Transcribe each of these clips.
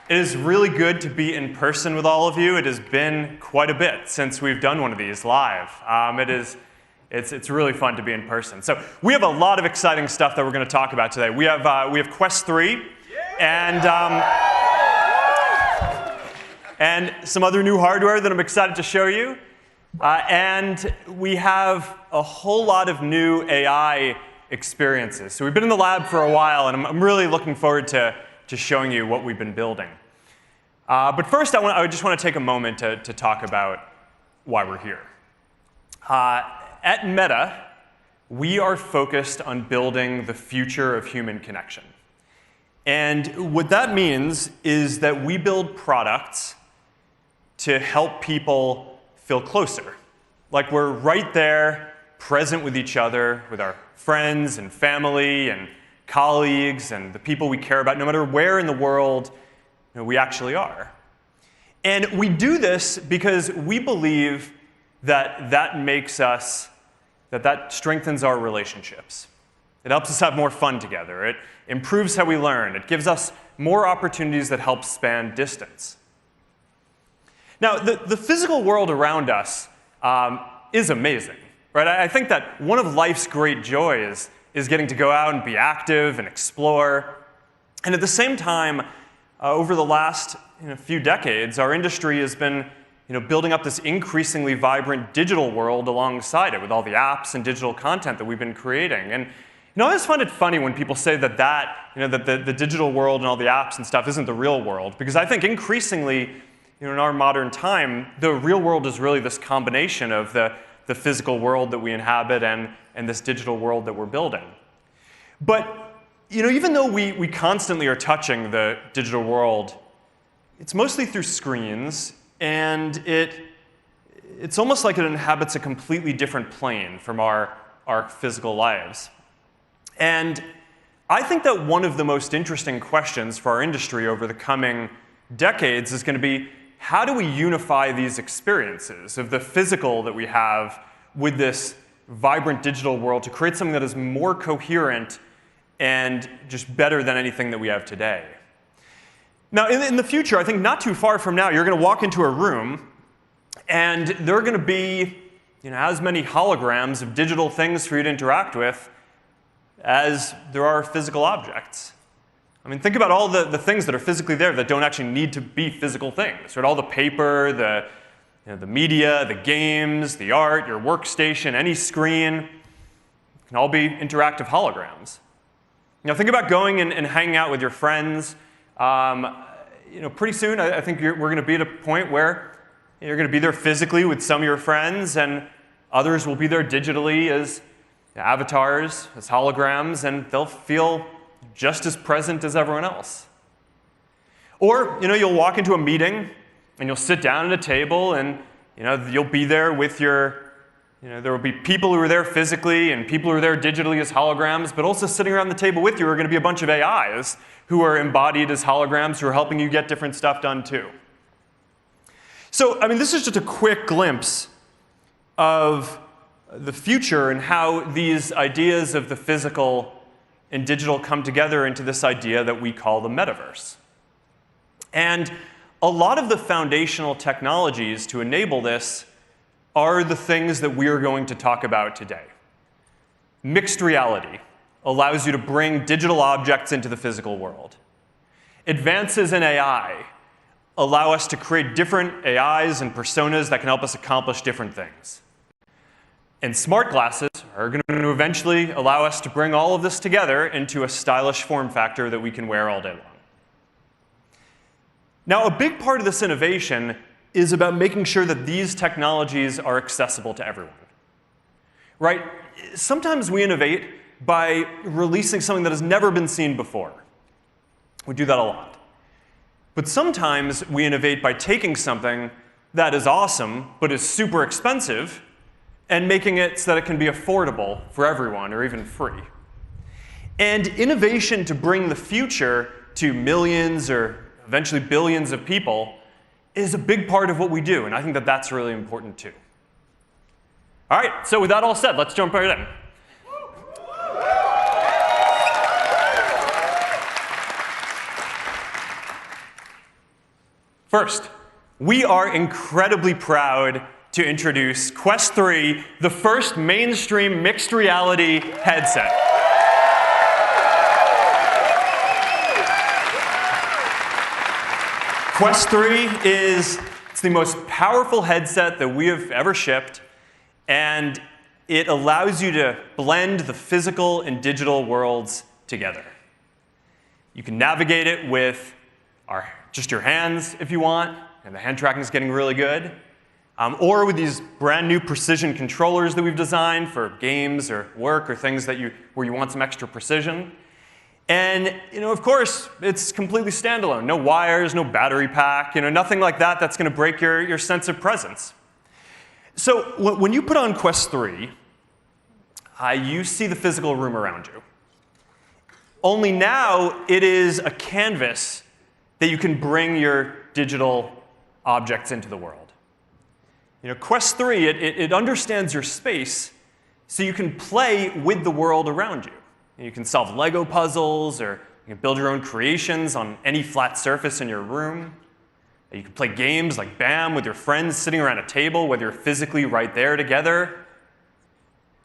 It is really good to be in person with all of you. It has been quite a bit since we've done one of these live. It's really fun to be in person. So we have a lot of exciting stuff that we're going to talk about today. We have Quest 3 and some other new hardware that I'm excited to show you. And we have a whole lot of new AI experiences. So we've been in the lab for a while, and I'm really looking forward to showing you what we've been building. But first, I just want to take a moment to talk about why we're here. At Meta, we are focused on building the future of human connection. And what that means is that we build products to help people feel closer. Like we're right there, present with each other, with our friends and family and colleagues and the people we care about, no matter where in the world we actually are. And we do this because we believe that that strengthens our relationships. It helps us have more fun together. It improves how we learn. It gives us more opportunities that help span distance. Now, the physical world around us is amazing, right? I think that one of life's great joys is getting to go out and be active and explore. And at the same time, over the last few decades, our industry has been building up this increasingly vibrant digital world alongside it with all the apps and digital content that we've been creating. And I always find it funny when people say that the digital world and all the apps and stuff isn't the real world, because I think increasingly in our modern time, the real world is really this combination of the physical world that we inhabit and this digital world that we're building. But even though we constantly are touching the digital world, it's mostly through screens, and it's almost like it inhabits a completely different plane from our physical lives. And I think that one of the most interesting questions for our industry over the coming decades is going to be, how do we unify these experiences of the physical that we have with this vibrant digital world to create something that is more coherent and just better than anything that we have today? Now, in the future, I think not too far from now, you're going to walk into a room, and there are going to be as many holograms of digital things for you to interact with as there are physical objects. I mean, think about all the things that are physically there that don't actually need to be physical things, right? All the paper, the media, the games, the art, your workstation, any screen can all be interactive holograms. Think about going and hanging out with your friends. Pretty soon, I think we're going to be at a point where you're going to be there physically with some of your friends, and others will be there digitally as avatars, as holograms, and they'll feel just as present as everyone else. Or, you'll walk into a meeting, and you'll sit down at a table, and you'll be there with there will be people who are there physically and people who are there digitally as holograms, but also sitting around the table with you are going to be a bunch of AIs who are embodied as holograms who are helping you get different stuff done too. So, this is just a quick glimpse of the future and how these ideas of the physical and digital come together into this idea that we call the metaverse. And a lot of the foundational technologies to enable this are the things that we are going to talk about today. Mixed reality allows you to bring digital objects into the physical world. Advances in AI allow us to create different AIs and personas that can help us accomplish different things. And smart glasses are going to eventually allow us to bring all of this together into a stylish form factor that we can wear all day long. Now, a big part of this innovation is about making sure that these technologies are accessible to everyone. Right? Sometimes we innovate by releasing something that has never been seen before. We do that a lot. But sometimes we innovate by taking something that is awesome but is super expensive and making it so that it can be affordable for everyone or even free. And innovation to bring the future to millions or eventually billions of people is a big part of what we do, and I think that that's really important too. All right, so with that all said, let's jump right in. First, we are incredibly proud to introduce Quest 3, the first mainstream mixed reality headset. Quest 3 is the most powerful headset that we have ever shipped, and it allows you to blend the physical and digital worlds together. You can navigate it with just your hands if you want, and the hand tracking is getting really good. Or with these brand new precision controllers that we've designed for games or work or things where you want some extra precision. And of course, it's completely standalone. No wires, no battery pack, nothing like that that's going to break your sense of presence. So when you put on Quest 3, you see the physical room around you. Only now it is a canvas that you can bring your digital objects into the world. Quest 3, it understands your space, so you can play with the world around you. You can solve Lego puzzles, or you can build your own creations on any flat surface in your room. You can play games like BAM with your friends sitting around a table, whether you're physically right there together,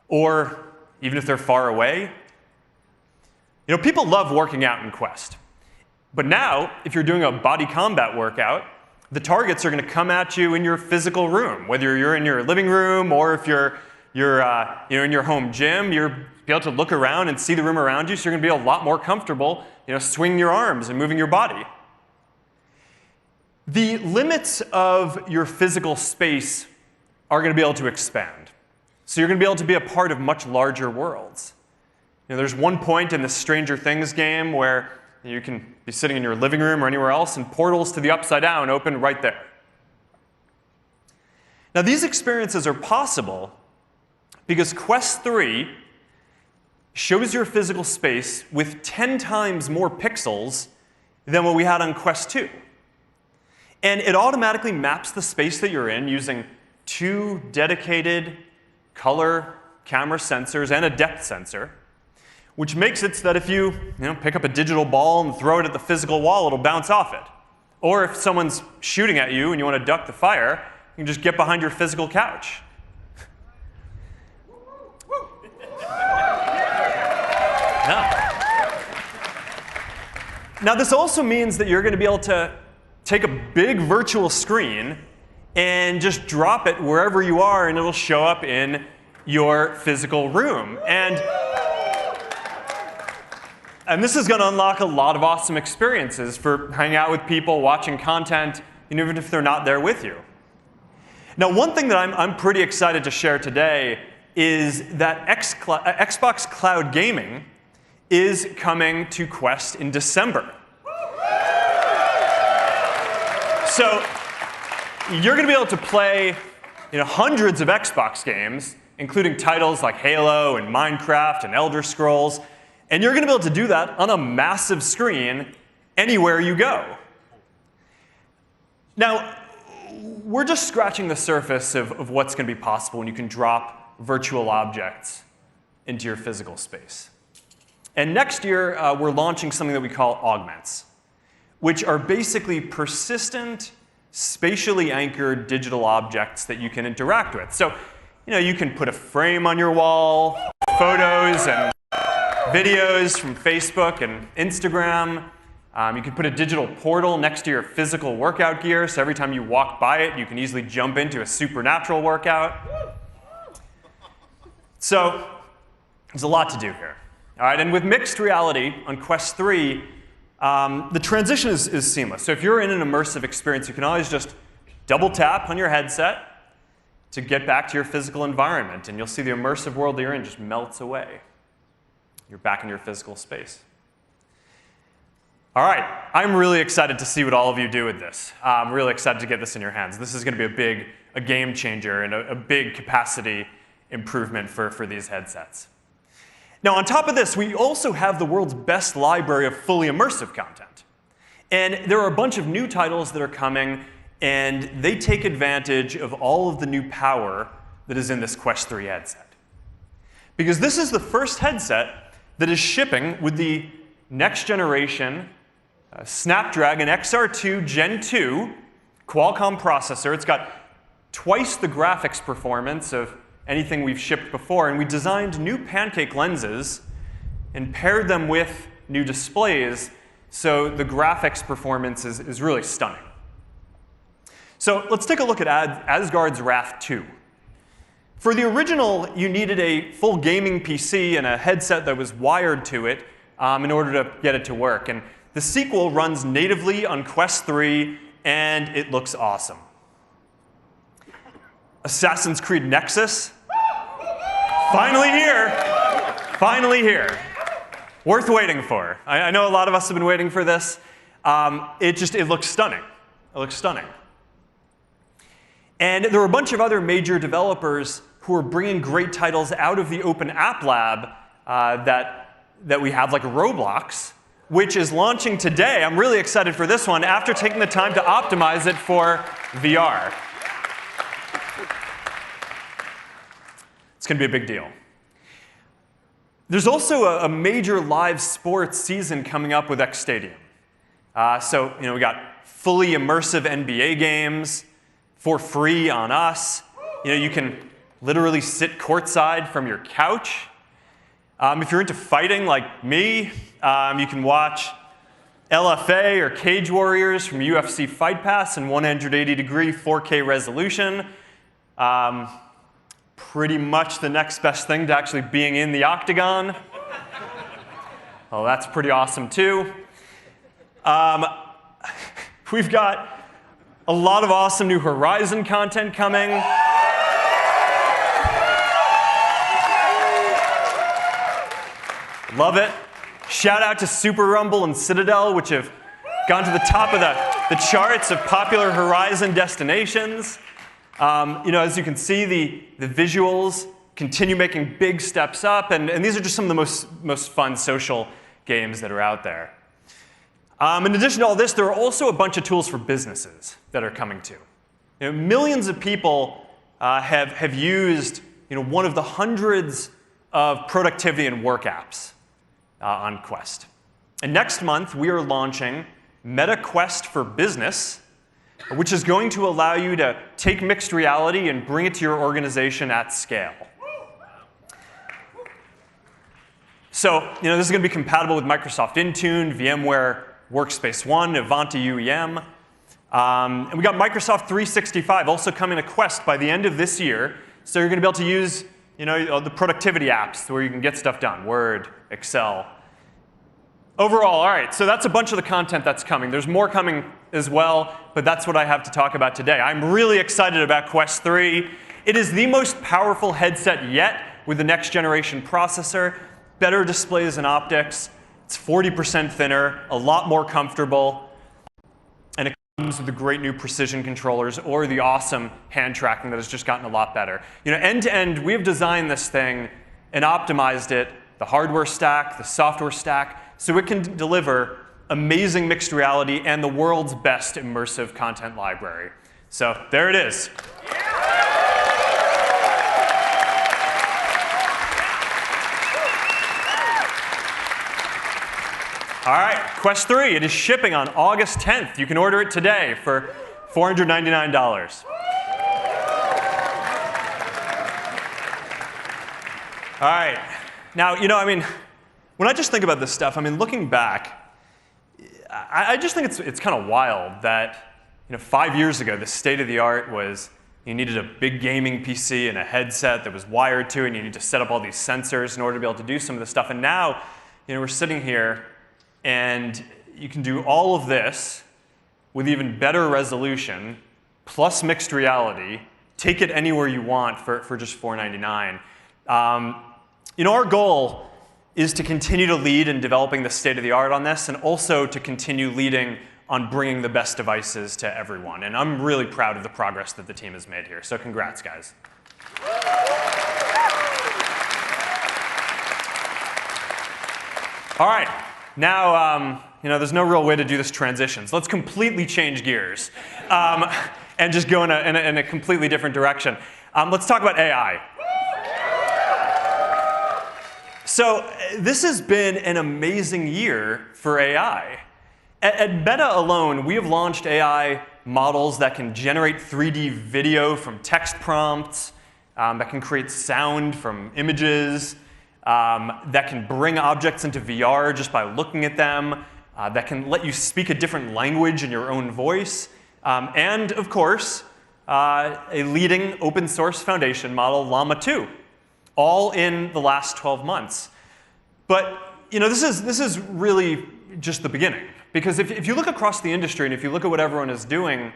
or even if they're far away. People love working out in Quest. But now, if you're doing a body combat workout, the targets are going to come at you in your physical room. Whether you're in your living room or if you're in your home gym, you'll be able to look around and see the room around you, so you're going to be a lot more comfortable swinging your arms and moving your body. The limits of your physical space are going to be able to expand. So you're going to be able to be a part of much larger worlds. There's one point in the Stranger Things game where you can be sitting in your living room or anywhere else, and portals to the Upside Down open right there. Now, these experiences are possible because Quest 3 shows your physical space with 10 times more pixels than what we had on Quest 2. And it automatically maps the space that you're in using 2 dedicated color camera sensors and a depth sensor, which makes it so that if you pick up a digital ball and throw it at the physical wall, it'll bounce off it. Or if someone's shooting at you and you want to duck the fire, you can just get behind your physical couch. Now, this also means that you're going to be able to take a big virtual screen and just drop it wherever you are, and it'll show up in your physical room. And this is going to unlock a lot of awesome experiences for hanging out with people, watching content, even if they're not there with you. Now, one thing that I'm pretty excited to share today is that Xbox Cloud Gaming is coming to Quest in December. So you're going to be able to play hundreds of Xbox games, including titles like Halo and Minecraft and Elder Scrolls. And you're going to be able to do that on a massive screen anywhere you go. Now, we're just scratching the surface of what's going to be possible when you can drop virtual objects into your physical space. And next year, we're launching something that we call augments, which are basically persistent, spatially anchored digital objects that you can interact with. So, you can put a frame on your wall, photos and videos from Facebook and Instagram. You can put a digital portal next to your physical workout gear, so every time you walk by it, you can easily jump into a supernatural workout. So there's a lot to do here. All right, and with mixed reality on Quest 3, the transition is seamless. So if you're in an immersive experience, you can always just double tap on your headset to get back to your physical environment, and you'll see the immersive world that you're in just melts away. You're back in your physical space. All right, I'm really excited to see what all of you do with this. I'm really excited to get this in your hands. This is going to be a game changer and a big capacity improvement for these headsets. Now, on top of this, we also have the world's best library of fully immersive content. And there are a bunch of new titles that are coming, and they take advantage of all of the new power that is in this Quest 3 headset. Because this is the first headset that is shipping with the next generation Snapdragon XR2 Gen 2 Qualcomm processor. It's got twice the graphics performance of anything we've shipped before. And we designed new pancake lenses and paired them with new displays, so the graphics performance is really stunning. So let's take a look at Asgard's Wrath 2. For the original, you needed a full gaming PC and a headset that was wired to it in order to get it to work. And the sequel runs natively on Quest 3, and it looks awesome. Assassin's Creed Nexus, finally here. Finally here. Worth waiting for. I know a lot of us have been waiting for this. It looks stunning. It looks stunning. And there were a bunch of other major developers who are bringing great titles out of the Open App Lab that we have, like Roblox, which is launching today. I'm really excited for this one after taking the time to optimize it for VR. It's going to be a big deal. There's also a major live sports season coming up with X Stadium. So we got fully immersive NBA games for free on us. You can literally sit courtside from your couch. If you're into fighting like me, you can watch LFA or Cage Warriors from UFC Fight Pass in 180-degree 4K resolution. Pretty much the next best thing to actually being in the octagon. Well, that's pretty awesome, too. We've got a lot of awesome new Horizon content coming. Love it. Shout out to Super Rumble and Citadel, which have gone to the top of the charts of popular Horizon destinations. As you can see, the visuals continue making big steps up, and these are just some of the most fun social games that are out there. In addition to all this, there are also a bunch of tools for businesses that are coming too. Millions of people have used one of the hundreds of productivity and work apps on Quest. And next month, we are launching Meta Quest for Business, which is going to allow you to take mixed reality and bring it to your organization at scale. So, this is going to be compatible with Microsoft Intune, VMware Workspace ONE, Ivanti UEM. And we got Microsoft 365 also coming to Quest by the end of this year. So you're going to be able to use the productivity apps where you can get stuff done, Word, Excel. Overall, all right, so that's a bunch of the content that's coming. There's more coming as well, but that's what I have to talk about today. I'm really excited about Quest 3. It is the most powerful headset yet with the next generation processor, better displays and optics. It's 40% thinner, a lot more comfortable, and it comes with the great new precision controllers or the awesome hand tracking that has just gotten a lot better. End to end, we have designed this thing and optimized it, the hardware stack, the software stack, so it can deliver amazing mixed reality and the world's best immersive content library. So there it is. All right, Quest 3, it is shipping on August 10th. You can order it today for $499. All right. Now, when I just think about this stuff, looking back, I just think it's kind of wild that 5 years ago, the state of the art was you needed a big gaming PC and a headset that was wired to it, and you need to set up all these sensors in order to be able to do some of this stuff. And now, we're sitting here, and you can do all of this with even better resolution, plus mixed reality, take it anywhere you want for just $499. Our goal is to continue to lead in developing the state of the art on this, and also to continue leading on bringing the best devices to everyone. And I'm really proud of the progress that the team has made here. So congrats, guys. All right. Now, there's no real way to do this transition. So let's completely change gears and just go in a completely different direction. Let's talk about AI. So this has been an amazing year for AI. At Meta alone, we have launched AI models that can generate 3D video from text prompts, that can create sound from images, that can bring objects into VR just by looking at them, that can let you speak a different language in your own voice, and of course, a leading open source foundation model, Llama 2, all in the last 12 months. But this is really just the beginning. Because if you look across the industry and if you look at what everyone is doing,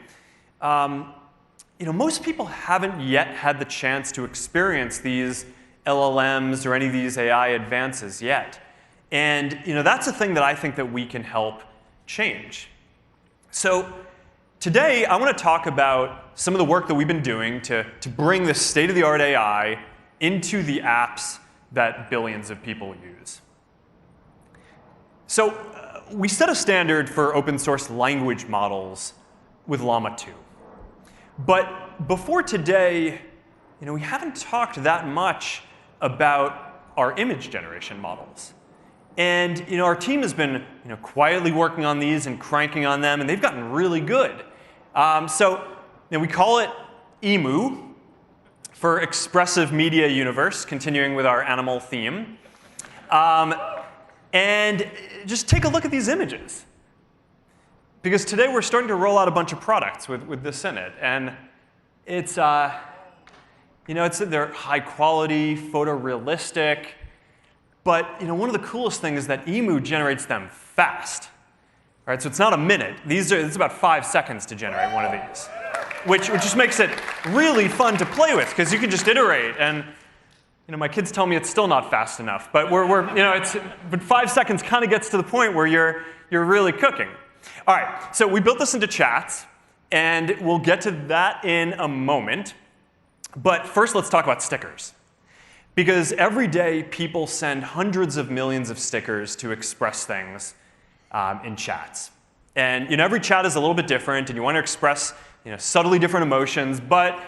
most people haven't yet had the chance to experience these LLMs or any of these AI advances yet. And that's a thing that I think that we can help change. So today, I want to talk about some of the work that we've been doing to bring this state-of-the-art AI into the apps that billions of people use. So we set a standard for open source language models with Llama 2. But before today, we haven't talked that much about our image generation models. And our team has been quietly working on these and cranking on them, and they've gotten really good. We call it EMU for Expressive Media Universe, continuing with our animal theme. And just take a look at these images. Because today we're starting to roll out a bunch of products with this in it. And it's, they're high quality, photorealistic. But one of the coolest things is that EMU generates them fast. All right, so it's not a minute. It's about 5 seconds to generate one of these, which just makes it really fun to play with, because you can just iterate. And my kids tell me it's still not fast enough, but but 5 seconds kind of gets to the point where you're really cooking. All right, so we built this into chats, and we'll get to that in a moment. But first, let's talk about stickers. Because every day, people send hundreds of millions of stickers to express things in chats. And every chat is a little bit different, and you want to express subtly different emotions. But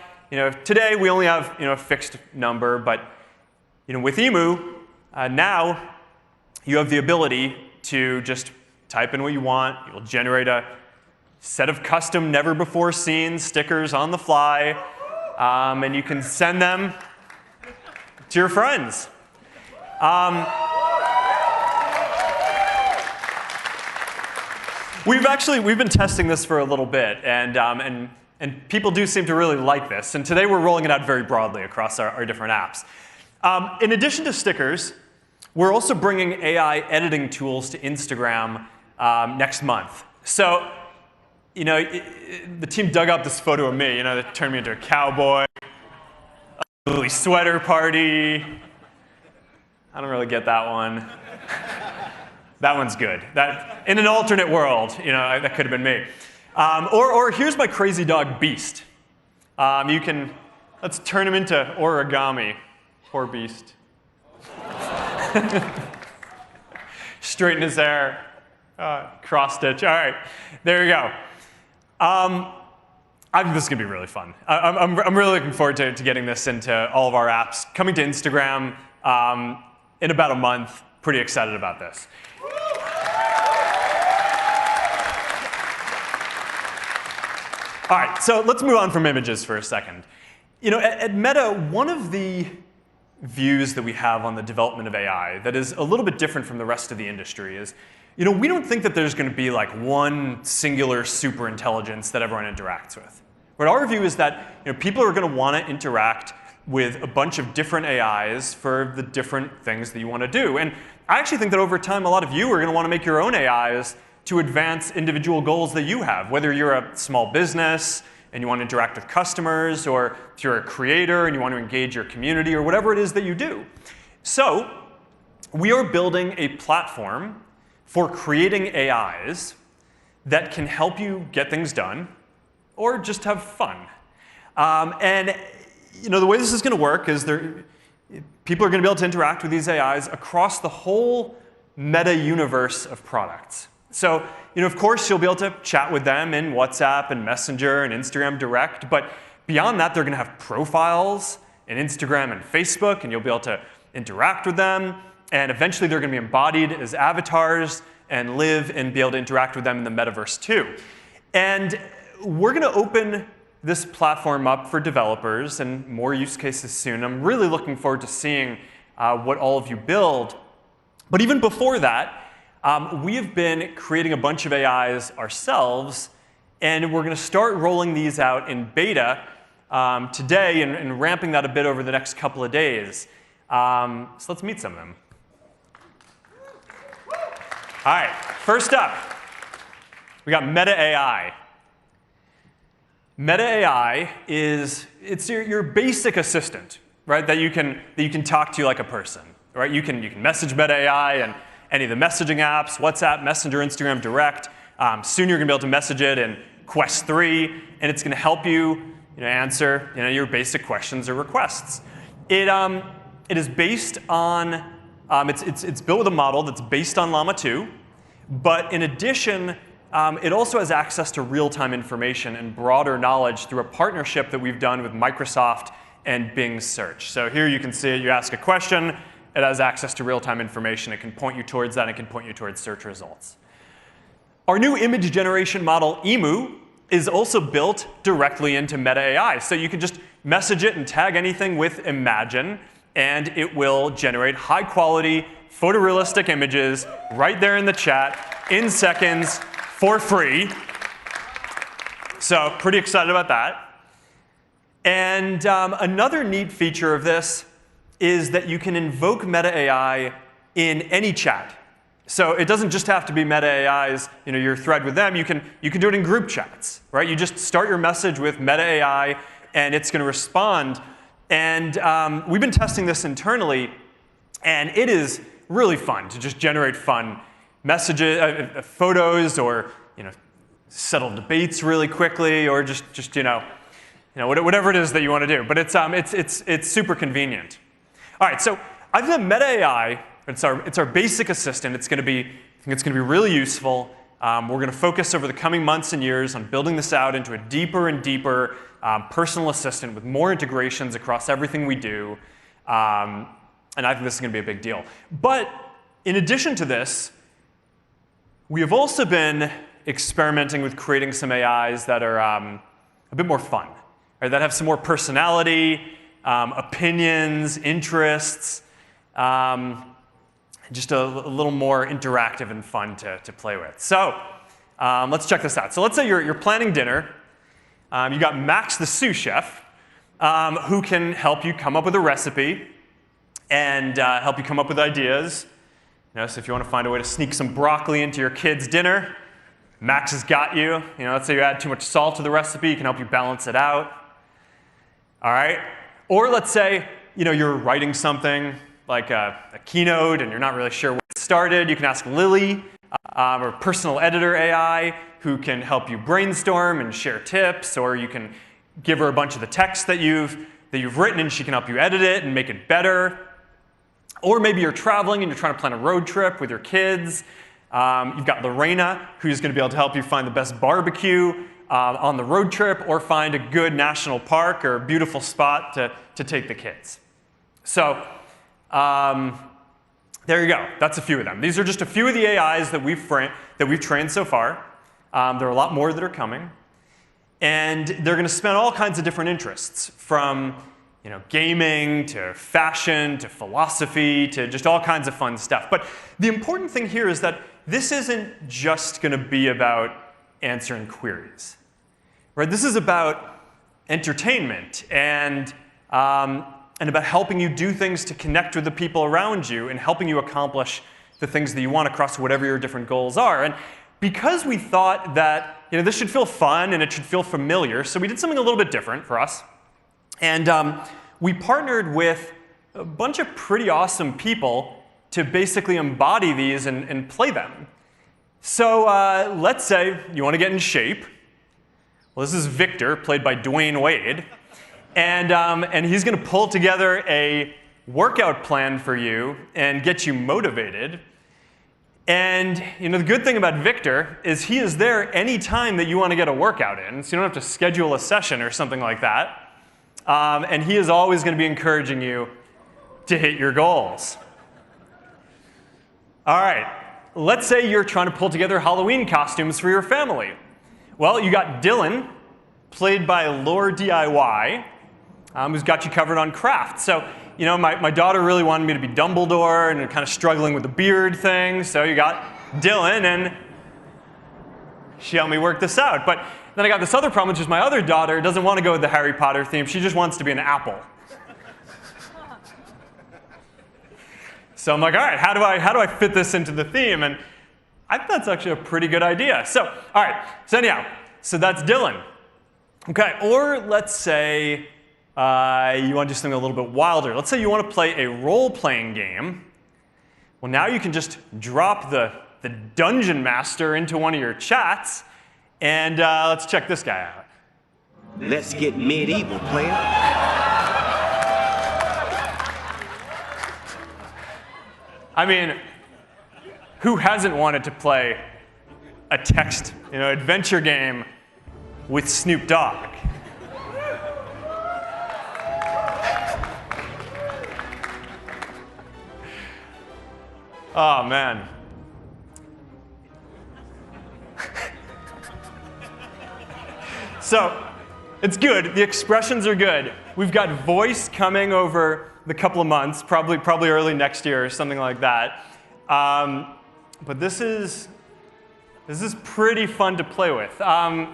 today, we only have a fixed number. But with EMU, now you have the ability to just type in what you want. You'll generate a set of custom, never-before-seen stickers on the fly. And you can send them to your friends. We've been testing this for a little bit, and people do seem to really like this. And today we're rolling it out very broadly across our different apps. In addition to stickers, we're also bringing AI editing tools to Instagram next month. So, the team dug up this photo of me. They turned me into a cowboy, a ugly sweater party. I don't really get that one. That one's good. That, in an alternate world, that could have been me. Or here's my crazy dog, Beast. Let's turn him into origami. Poor Beast. Straighten his hair. Cross stitch. All right, there you go. I think this is going to be really fun. I'm really looking forward to getting this into all of our apps. Coming to Instagram in about a month. Pretty excited about this. All right, so let's move on from images for a second. At Meta, one of the views that we have on the development of AI that is a little bit different from the rest of the industry is, we don't think that there's going to be like one singular super intelligence that everyone interacts with. But our view is that people are going to want to interact with a bunch of different AIs for the different things that you want to do. And I actually think that over time, a lot of you are going to want to make your own AIs to advance individual goals that you have, whether you're a small business and you want to interact with customers, or if you're a creator and you want to engage your community, or whatever it is that you do. So we are building a platform for creating AIs that can help you get things done or just have fun. And the way this is going to work is people are going to be able to interact with these AIs across the whole Meta universe of products. So, of course, you'll be able to chat with them in WhatsApp and Messenger and Instagram Direct. But beyond that, they're going to have profiles in Instagram and Facebook, and you'll be able to interact with them. And eventually, they're going to be embodied as avatars and live and be able to interact with them in the metaverse too. And we're going to open this platform up for developers and more use cases soon. I'm really looking forward to seeing what all of you build. But even before that, we have been creating a bunch of AIs ourselves, and we're going to start rolling these out in beta today and ramping that a bit over the next couple of days. So let's meet some of them. All right, first up, we got Meta AI. Meta AI is your basic assistant, right? That you can talk to like a person, right? You can message Meta AI and any of the messaging apps, WhatsApp, Messenger, Instagram, Direct. Soon you're going to be able to message it in Quest 3, and it's going to help you, answer your basic questions or requests. It is based on it's built with a model that's based on Llama 2, but in addition, it also has access to real-time information and broader knowledge through a partnership that we've done with Microsoft and Bing Search. So here you can see it. You ask a question. It has access to real-time information. It can point you towards that. It can point you towards search results. Our new image generation model, Emu, is also built directly into Meta AI. So you can just message it and tag anything with Imagine, and it will generate high-quality, photorealistic images right there in the chat in seconds, for free. So pretty excited about that. And another neat feature of this is that you can invoke Meta AI in any chat. So it doesn't just have to be Meta AI's, your thread with them. You can do it in group chats, right? You just start your message with Meta AI, and it's going to respond. And we've been testing this internally, and it is really fun to just generate fun messages, photos, or settle debates really quickly, or just whatever it is that you want to do. But it's super convenient. All right, so I think that Meta AI, it's our basic assistant. I think it's going to be really useful. We're going to focus over the coming months and years on building this out into a deeper and deeper personal assistant with more integrations across everything we do. And I think this is going to be a big deal. But in addition to this, we have also been experimenting with creating some AIs that are a bit more fun, right? That have some more personality, opinions, interests, just a little more interactive and fun to play with. So let's check this out. So let's say you're planning dinner. You got Max, the sous chef, who can help you come up with a recipe and help you come up with ideas. So if you want to find a way to sneak some broccoli into your kid's dinner, Max has got you. Let's say you add too much salt to the recipe, he can help you balance it out. All right? Or let's say you're writing something like a keynote and you're not really sure where it started. You can ask Lily, or personal editor AI, who can help you brainstorm and share tips. Or you can give her a bunch of the text that you've written, and she can help you edit it and make it better. Or maybe you're traveling and you're trying to plan a road trip with your kids. You've got Lorena, who's going to be able to help you find the best barbecue on the road trip, or find a good national park or a beautiful spot to take the kids. So there you go. That's a few of them. These are just a few of the AIs that we've trained so far. There are a lot more that are coming. And they're going to span all kinds of different interests, from gaming to fashion to philosophy to just all kinds of fun stuff. But the important thing here is that this isn't just going to be about answering queries, right? This is about entertainment and about helping you do things to connect with the people around you and helping you accomplish the things that you want across whatever your different goals are. And because we thought that this should feel fun and it should feel familiar, so we did something a little bit different for us. And we partnered with a bunch of pretty awesome people to basically embody these and play them. So let's say you want to get in shape. Well, this is Victor, played by Dwayne Wade. And he's going to pull together a workout plan for you and get you motivated. And the good thing about Victor is he is there any time that you want to get a workout in, so you don't have to schedule a session or something like that. And he is always going to be encouraging you to hit your goals. All right, let's say you're trying to pull together Halloween costumes for your family. Well, you got Dylan, played by Lore DIY, who's got you covered on craft. So, you know, my daughter really wanted me to be Dumbledore and kind of struggling with the beard thing. So you got Dylan, and she helped me work this out. But then I got this other problem, which is my other daughter doesn't want to go with the Harry Potter theme. She just wants to be an apple. So I'm like, all right, how do I fit this into the theme? And I think that's actually a pretty good idea. So, all right, so anyhow, so that's Dylan. Okay, or let's say you want to do something a little bit wilder. Let's say you want to play a role-playing game. Well, now you can just drop the Dungeon Master into one of your chats, and let's check this guy out. Let's get medieval, player. I mean, who hasn't wanted to play a text, adventure game with Snoop Dogg? Oh, man. So, it's good. The expressions are good. We've got voice coming over the couple of months, probably early next year or something like that. But this is pretty fun to play with. At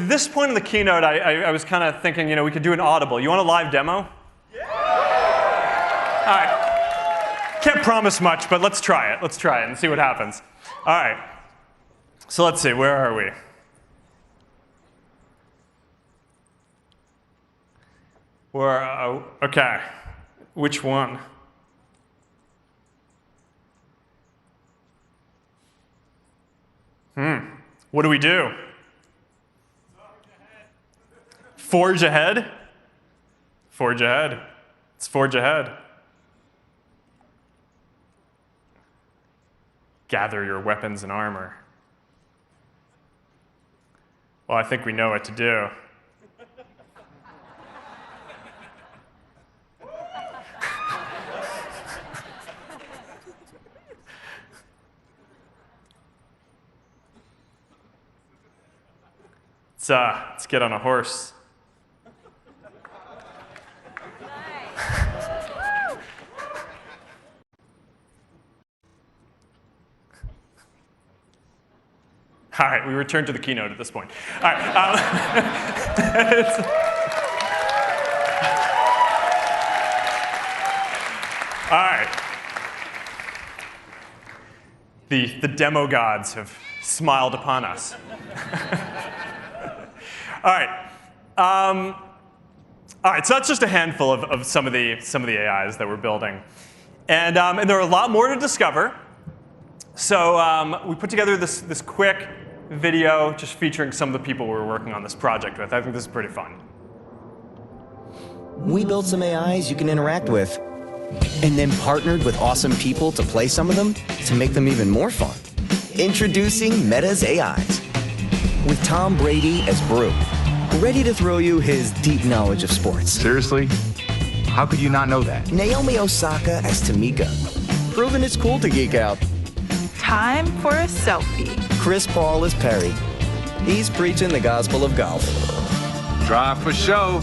this point in the keynote, I was kind of thinking, we could do an audible. You want a live demo? Yeah! All right. Can't promise much, but let's try it. Let's try it and see what happens. All right. So let's see. Where are we? Okay. Which one? What do we do? Forge ahead? Forge ahead. Let's forge ahead. Gather your weapons and armor. Well, I think we know what to do. Let's get on a horse. All right, we return to the keynote at this point. All right. All right. The demo gods have smiled upon us. All right. All right. So that's just a handful of some of the AIs that we're building, and there are a lot more to discover. So we put together this quick video just featuring some of the people we're working on this project with. I think this is pretty fun. We built some AIs you can interact with, and then partnered with awesome people to play some of them to make them even more fun. Introducing Meta's AIs, with Tom Brady as Brew, ready to throw you his deep knowledge of sports. Seriously? How could you not know that? Naomi Osaka as Tamika, proving it's cool to geek out. Time for a selfie. Chris Paul as Perry. He's preaching the gospel of golf. Drive for show,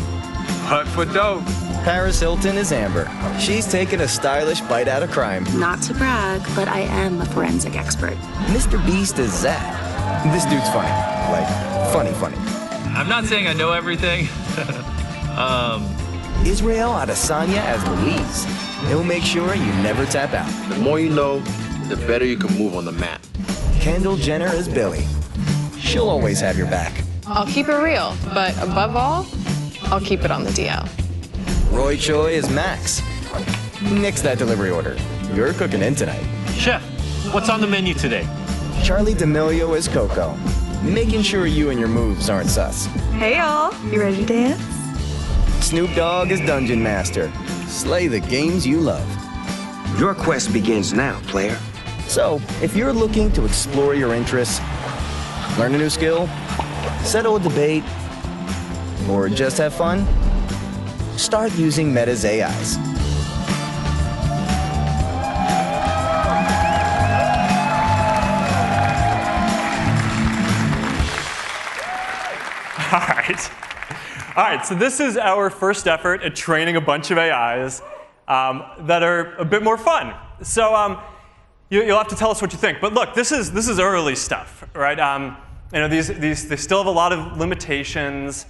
putt for dope. Paris Hilton is Amber. She's taking a stylish bite out of crime. Not to brag, but I am a forensic expert. Mr. Beast is Zach. This dude's funny. Like, funny. I'm not saying I know everything. Israel Adesanya as Louise. He'll make sure you never tap out. The more you know, the better you can move on the map. Kendall Jenner as Billy. She'll always have your back. I'll keep it real, but above all, I'll keep it on the DL. Roy Choi is Max. Nix that delivery order. You're cooking in tonight. Chef, what's on the menu today? Charlie D'Amelio is Coco. Making sure you and your moves aren't sus. Hey y'all, you ready to dance? Snoop Dogg is Dungeon Master. Slay the games you love. Your quest begins now, player. So, if you're looking to explore your interests, learn a new skill, settle a debate, or just have fun, start using Meta's AIs. All right, so this is our first effort at training a bunch of AIs that are a bit more fun. So you'll have to tell us what you think. But look, this is early stuff, right? They still have a lot of limitations,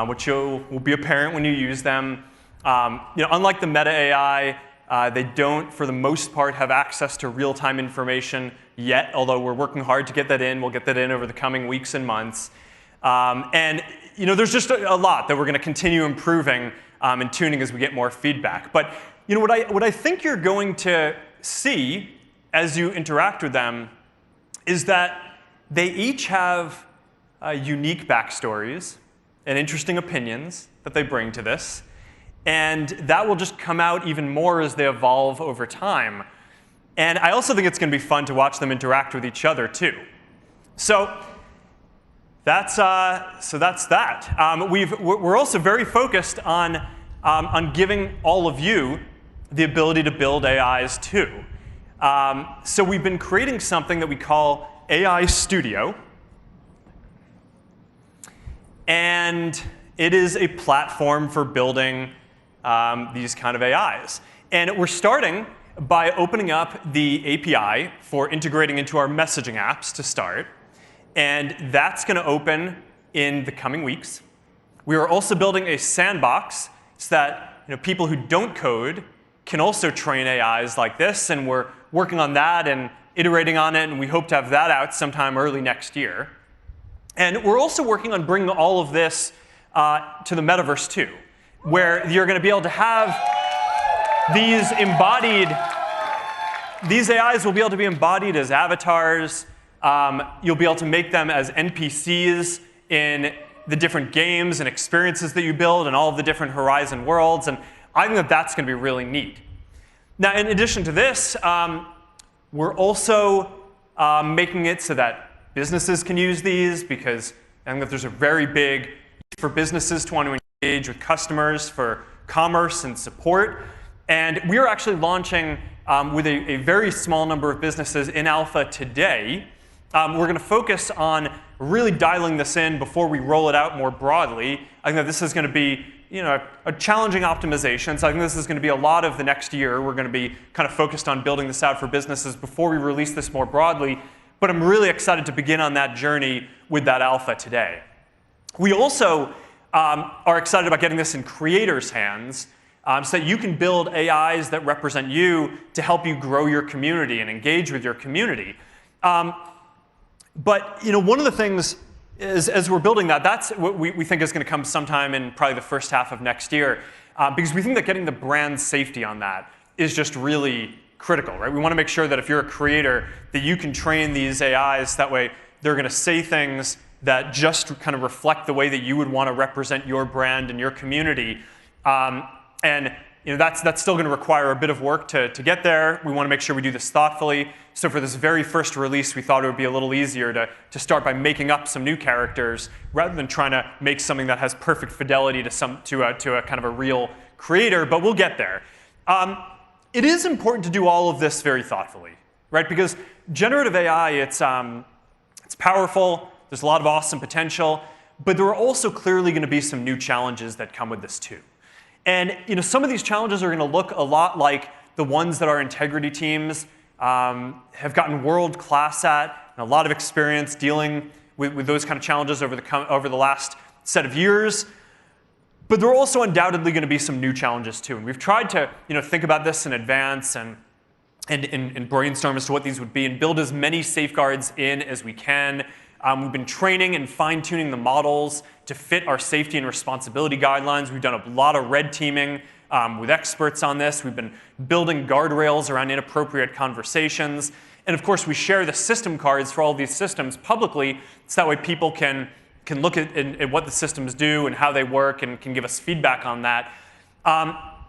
which will be apparent when you use them. Unlike the Meta AI, they don't, for the most part, have access to real-time information yet, although we're working hard to get that in. We'll get that in over the coming weeks and months. There's just a lot that we're going to continue improving and tuning as we get more feedback. But what I think you're going to see as you interact with them is that they each have unique backstories and interesting opinions that they bring to this. And that will just come out even more as they evolve over time. And I also think it's going to be fun to watch them interact with each other, too. So that's that. We're also very focused on giving all of you the ability to build AIs, too. So we've been creating something that we call AI Studio. And it is a platform for building these kind of AIs. And we're starting by opening up the API for integrating into our messaging apps to start. And that's going to open in the coming weeks. We are also building a sandbox so that people who don't code can also train AIs like this. And we're working on that and iterating on it. And we hope to have that out sometime early next year. And we're also working on bringing all of this to the metaverse, too, where you're going to be able to have these AIs will be able to be embodied as avatars. You'll be able to make them as NPCs in the different games and experiences that you build and all of the different Horizon worlds. And I think that that's going to be really neat. Now, in addition to this, we're also making it so that businesses can use these, because I think that there's a very big need for businesses to want to engage with customers for commerce and support. And we are actually launching with a very small number of businesses in alpha today. We're going to focus on really dialing this in before we roll it out more broadly. I think that this is going to be a challenging optimization. So I think this is going to be a lot of the next year. We're going to be kind of focused on building this out for businesses before we release this more broadly. But I'm really excited to begin on that journey with that alpha today. We also are excited about getting this in creators' hands so that you can build AIs that represent you to help you grow your community and engage with your community. But one of the things is, as we're building that, that's what we think is going to come sometime in probably the first half of next year, because we think that getting the brand safety on that is just really critical, right? We want to make sure that if you're a creator, that you can train these AIs. That way, they're going to say things that just kind of reflect the way that you would want to represent your brand and your community. And that's still going to require a bit of work to get there. We want to make sure we do this thoughtfully. So for this very first release, we thought it would be a little easier to start by making up some new characters rather than trying to make something that has perfect fidelity to a kind of a real creator. But we'll get there. It is important to do all of this very thoughtfully, right? Because generative AI, it's powerful. There's a lot of awesome potential. But there are also clearly going to be some new challenges that come with this, too. And some of these challenges are going to look a lot like the ones that our integrity teams have gotten world-class at, and a lot of experience dealing with those kind of challenges over the last set of years. But there are also undoubtedly going to be some new challenges, too. And we've tried to think about this in advance and brainstorm as to what these would be and build as many safeguards in as we can. We've been training and fine-tuning the models to fit our safety and responsibility guidelines. We've done a lot of red teaming with experts on this. We've been building guardrails around inappropriate conversations. And of course, we share the system cards for all these systems publicly, so that way people can look at what the systems do and how they work and can give us feedback on that.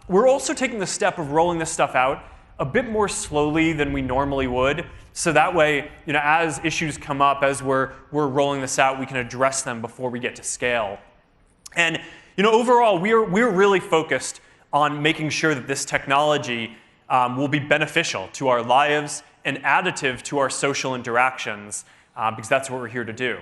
We're also taking the step of rolling this stuff out a bit more slowly than we normally would. So that way, as issues come up, as we're rolling this out, we can address them before we get to scale. And overall, we're really focused on making sure that this technology will be beneficial to our lives and additive to our social interactions, because that's what we're here to do.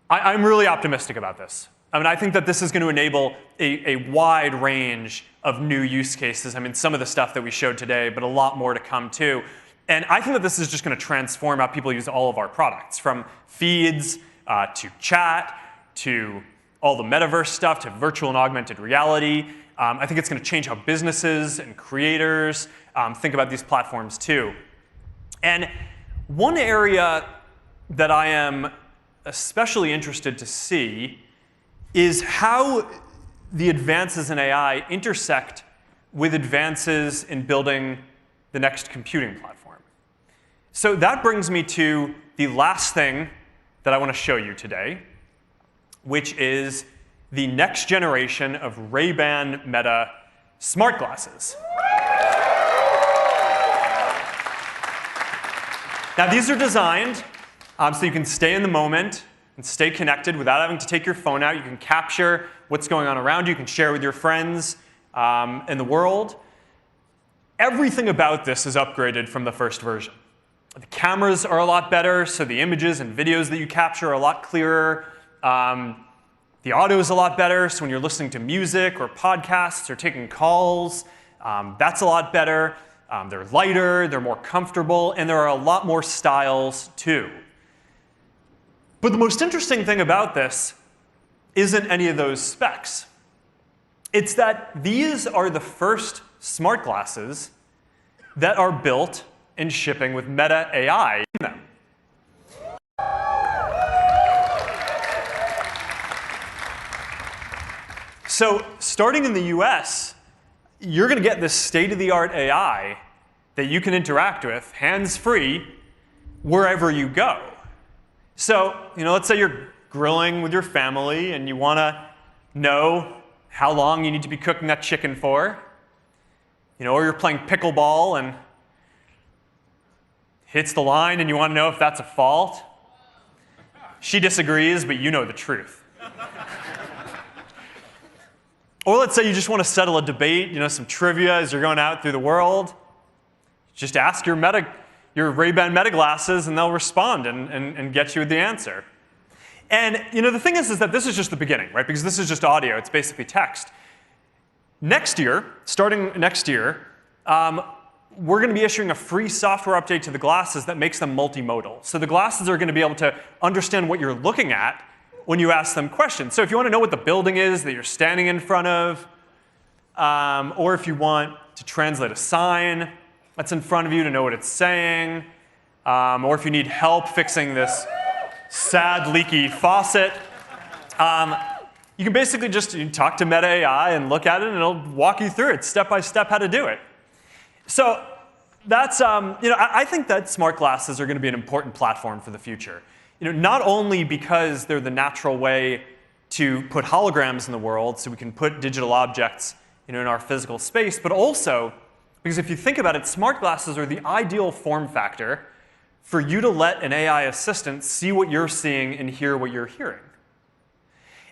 I'm really optimistic about this. I mean, I think that this is going to enable a wide range of new use cases. I mean, some of the stuff that we showed today, but a lot more to come too. And I think that this is just going to transform how people use all of our products, from feeds to chat to all the metaverse stuff to virtual and augmented reality. I think it's going to change how businesses and creators think about these platforms too. And one area that I am especially interested to see is how the advances in AI intersect with advances in building the next computing platform. So that brings me to the last thing that I want to show you today, which is the next generation of Ray-Ban Meta smart glasses. Now, these are designed so you can stay in the moment and stay connected without having to take your phone out. You can capture what's going on around you. You can share with your friends in the world. Everything about this is upgraded from the first version. The cameras are a lot better, so the images and videos that you capture are a lot clearer. The audio is a lot better, so when you're listening to music or podcasts or taking calls, that's a lot better. They're lighter, they're more comfortable, and there are a lot more styles too. But the most interesting thing about this isn't any of those specs. It's that these are the first smart glasses that are built and shipping with Meta AI in them. So starting in the US, you're going to get this state-of-the-art AI that you can interact with, hands-free, wherever you go. So, let's say you're grilling with your family and you want to know how long you need to be cooking that chicken for. Or you're playing pickleball and hits the line and you want to know if that's a fault. She disagrees, but you know the truth. Or let's say you just want to settle a debate, some trivia as you're going out through the world. Just ask your Ray-Ban Meta glasses, and they'll respond and get you the answer. And the thing is that this is just the beginning, right? Because this is just audio. It's basically text. Next year, starting next year, we're going to be issuing a free software update to the glasses that makes them multimodal. So the glasses are going to be able to understand what you're looking at when you ask them questions. So if you want to know what the building is that you're standing in front of, or if you want to translate a sign that's in front of you to know what it's saying, or if you need help fixing this sad, leaky faucet, you can basically just talk to Meta AI and look at it, and it'll walk you through it step by step how to do it. So that's, I think that smart glasses are going to be an important platform for the future. Not only because they're the natural way to put holograms in the world, so we can put digital objects in our physical space, but also because if you think about it, smart glasses are the ideal form factor for you to let an AI assistant see what you're seeing and hear what you're hearing.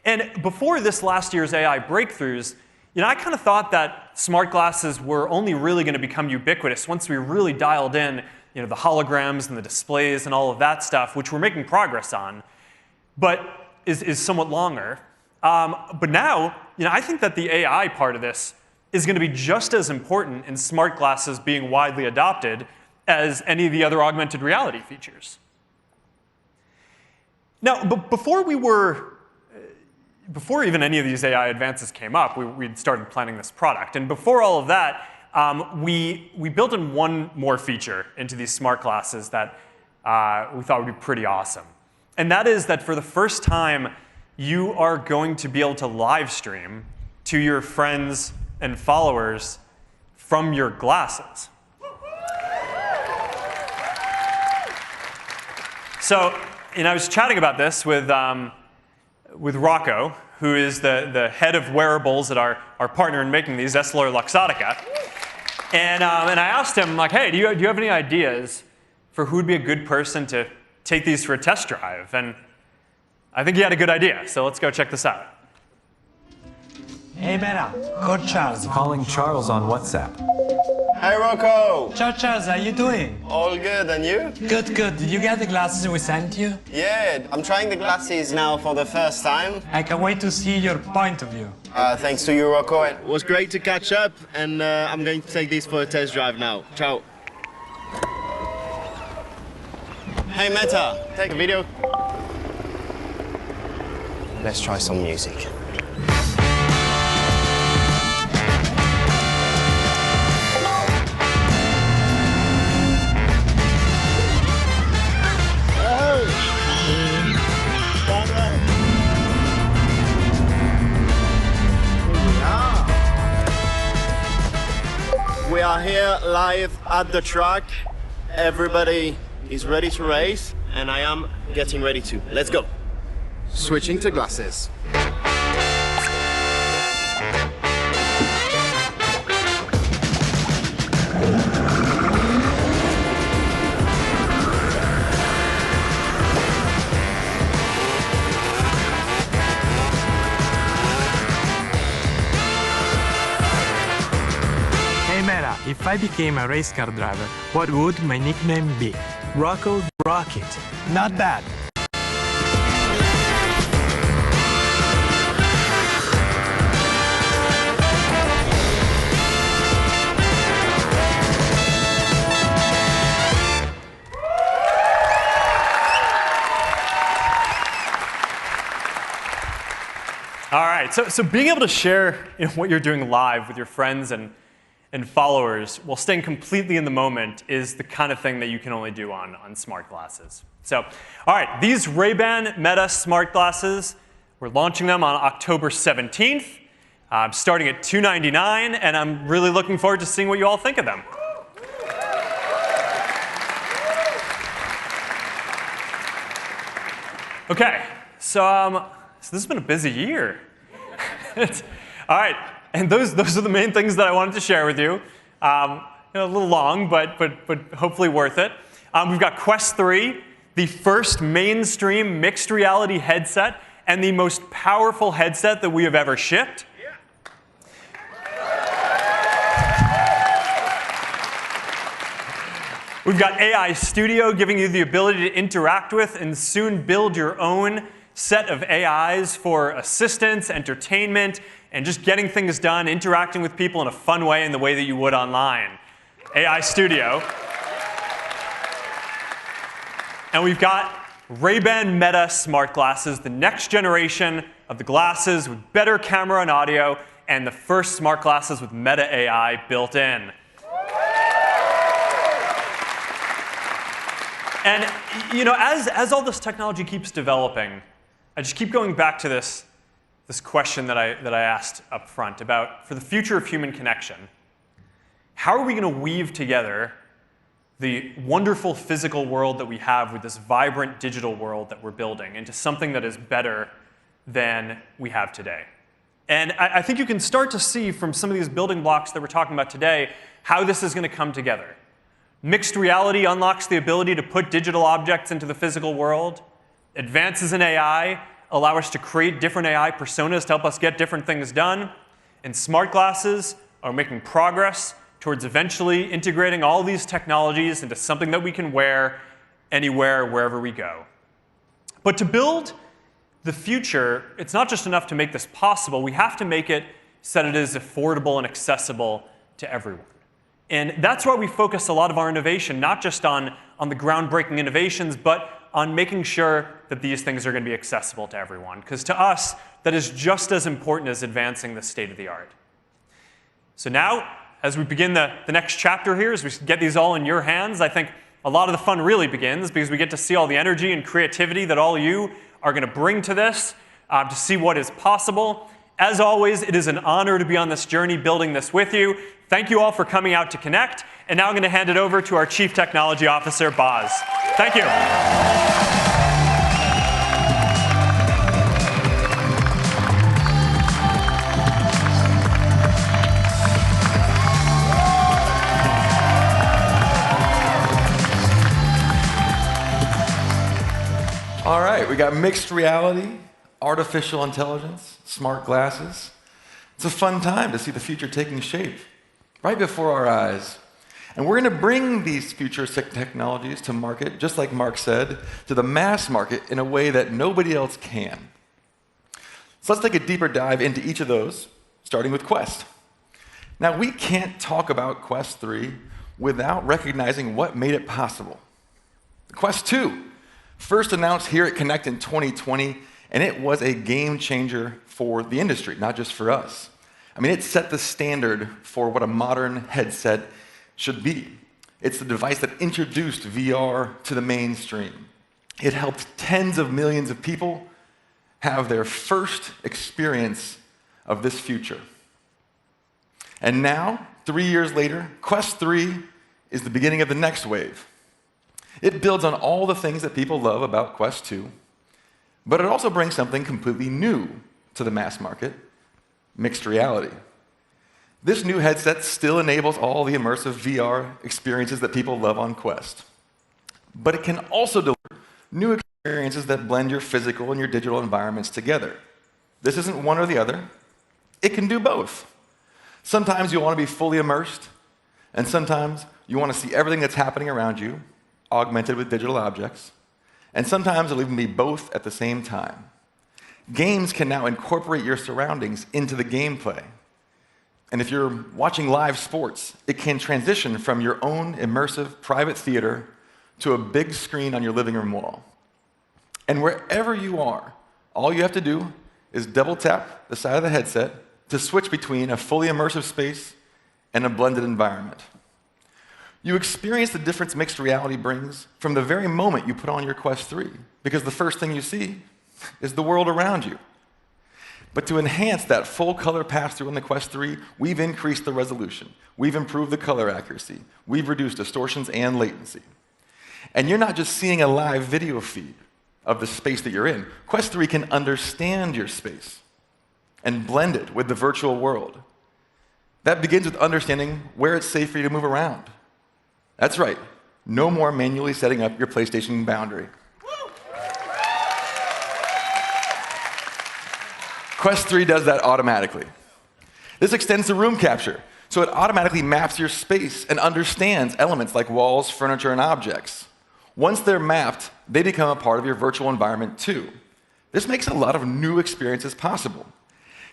And before this last year's AI breakthroughs, I kind of thought that smart glasses were only really going to become ubiquitous once we really dialed in the holograms and the displays and all of that stuff, which we're making progress on, but is somewhat longer. But now, I think that the AI part of this is going to be just as important in smart glasses being widely adopted as any of the other augmented reality features. Now, but before even any of these AI advances came up, we'd started planning this product. And before all of that, we built in one more feature into these smart glasses that we thought would be pretty awesome. And that is that for the first time, you are going to be able to live stream to your friends and followers from your glasses. So, I was chatting about this with Rocco, who is the head of wearables at our partner in making these, EssilorLuxottica. And I asked him, hey, do you have any ideas for who would be a good person to take these for a test drive? And I think he had a good idea, so let's go check this out. Hey, Meta, Coach Charles. Calling Charles on WhatsApp. Hey, Rocco. Ciao, Charles. How you doing? All good, and you? Good, good. Did you get the glasses we sent you? Yeah, I'm trying the glasses now for the first time. I can't wait to see your point of view. Thanks to you, Rocco. It was great to catch up, and I'm going to take these for a test drive now. Ciao. Hey, Meta, take a video. Let's try some music. We are here live at the track. Everybody is ready to race, and I am getting ready too. Let's go. Switching to glasses. If I became a race car driver, what would my nickname be? Rocco the Rocket. Not bad. All right, so being able to share what you're doing live with your friends and followers while staying completely in the moment is the kind of thing that you can only do on smart glasses. So, all right, these Ray-Ban Meta smart glasses, we're launching them on October 17th, starting at $299, and I'm really looking forward to seeing what you all think of them. Okay, so this has been a busy year. All right. And those are the main things that I wanted to share with you. A little long, but hopefully worth it. We've got Quest 3, the first mainstream mixed reality headset and the most powerful headset that we have ever shipped. We've got AI Studio giving you the ability to interact with and soon build your own set of AIs for assistance, entertainment, and just getting things done, interacting with people in a fun way in the way that you would online. AI Studio. And we've got Ray-Ban Meta smart glasses, the next generation of the glasses with better camera and audio, and the first smart glasses with Meta AI built in. And as all this technology keeps developing, I just keep going back to this question that I asked up front about, for the future of human connection, how are we going to weave together the wonderful physical world that we have with this vibrant digital world that we're building into something that is better than we have today? And I think you can start to see from some of these building blocks that we're talking about today how this is going to come together. Mixed reality unlocks the ability to put digital objects into the physical world. Advances in AI allow us to create different AI personas to help us get different things done. And smart glasses are making progress towards eventually integrating all these technologies into something that we can wear anywhere, wherever we go. But to build the future, it's not just enough to make this possible. We have to make it so that it is affordable and accessible to everyone. And that's why we focus a lot of our innovation, not just on the groundbreaking innovations, but on making sure that these things are going to be accessible to everyone. Because to us, that is just as important as advancing the state of the art. So now, as we begin the next chapter here, as we get these all in your hands, I think a lot of the fun really begins because we get to see all the energy and creativity that all you are going to bring to this, to see what is possible. As always, it is an honor to be on this journey building this with you. Thank you all for coming out to connect. And now I'm going to hand it over to our Chief Technology Officer, Boz. Thank you. All right, we got mixed reality, artificial intelligence, smart glasses. It's a fun time to see the future taking shape right before our eyes. And we're going to bring these futuristic technologies to market, just like Mark said, to the mass market in a way that nobody else can. So let's take a deeper dive into each of those, starting with Quest. Now, we can't talk about Quest 3 without recognizing what made it possible. Quest 2, first announced here at Connect in 2020, and it was a game changer for the industry, not just for us. I mean, it set the standard for what a modern headset should be. It's the device that introduced VR to the mainstream. It helped tens of millions of people have their first experience of this future. And now, 3 years later, Quest 3 is the beginning of the next wave. It builds on all the things that people love about Quest 2, but it also brings something completely new to the mass market: mixed reality. This new headset still enables all the immersive VR experiences that people love on Quest, but it can also deliver new experiences that blend your physical and your digital environments together. This isn't one or the other. It can do both. Sometimes you want to be fully immersed, and sometimes you want to see everything that's happening around you, augmented with digital objects, and sometimes it'll even be both at the same time. Games can now incorporate your surroundings into the gameplay. And if you're watching live sports, it can transition from your own immersive private theater to a big screen on your living room wall. And wherever you are, all you have to do is double tap the side of the headset to switch between a fully immersive space and a blended environment. You experience the difference mixed reality brings from the very moment you put on your Quest 3, because the first thing you see is the world around you. But to enhance that full color pass-through on the Quest 3, we've increased the resolution, we've improved the color accuracy, we've reduced distortions and latency. And you're not just seeing a live video feed of the space that you're in. Quest 3 can understand your space and blend it with the virtual world. That begins with understanding where it's safe for you to move around. That's right, no more manually setting up your PlayStation boundary. Quest 3 does that automatically. This extends to room capture, so it automatically maps your space and understands elements like walls, furniture, and objects. Once they're mapped, they become a part of your virtual environment too. This makes a lot of new experiences possible.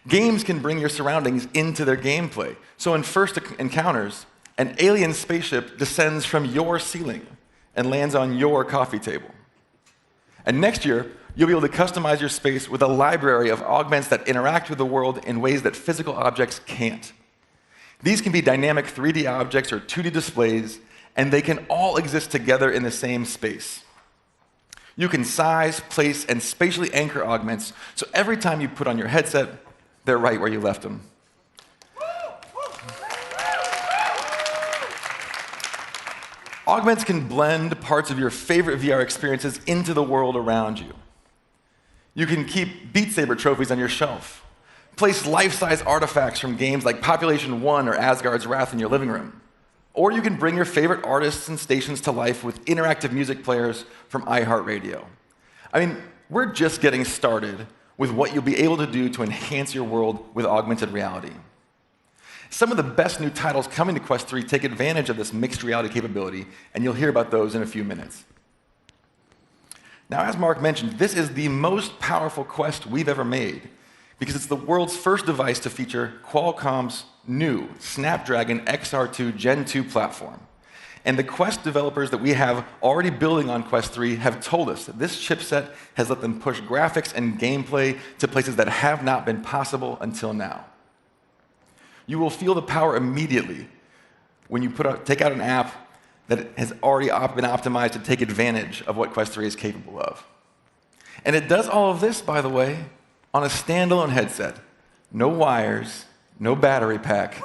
Games can bring your surroundings into their gameplay, so in first encounters, an alien spaceship descends from your ceiling and lands on your coffee table. And next year, you'll be able to customize your space with a library of augments that interact with the world in ways that physical objects can't. These can be dynamic 3D objects or 2D displays, and they can all exist together in the same space. You can size, place, and spatially anchor augments, so every time you put on your headset, they're right where you left them. Augments can blend parts of your favorite VR experiences into the world around you. You can keep Beat Saber trophies on your shelf, place life-size artifacts from games like Population 1 or Asgard's Wrath in your living room, or you can bring your favorite artists and stations to life with interactive music players from iHeartRadio. I mean, we're just getting started with what you'll be able to do to enhance your world with augmented reality. Some of the best new titles coming to Quest 3 take advantage of this mixed reality capability, and you'll hear about those in a few minutes. Now, as Mark mentioned, this is the most powerful Quest we've ever made because it's the world's first device to feature Qualcomm's new Snapdragon XR2 Gen 2 platform. And the Quest developers that we have already building on Quest 3 have told us that this chipset has let them push graphics and gameplay to places that have not been possible until now. You will feel the power immediately when you take out an app that has already been optimized to take advantage of what Quest 3 is capable of. And it does all of this, by the way, on a standalone headset. No wires, no battery pack,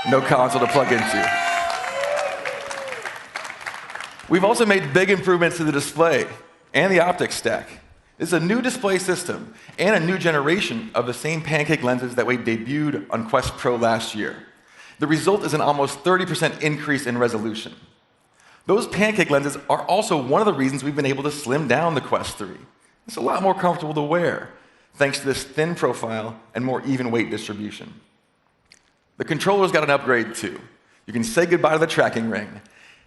no console to plug into. We've also made big improvements to the display and the optics stack. This is a new display system and a new generation of the same pancake lenses that we debuted on Quest Pro last year. The result is an almost 30% increase in resolution. Those pancake lenses are also one of the reasons we've been able to slim down the Quest 3. It's a lot more comfortable to wear, thanks to this thin profile and more even weight distribution. The controller's got an upgrade too. You can say goodbye to the tracking ring.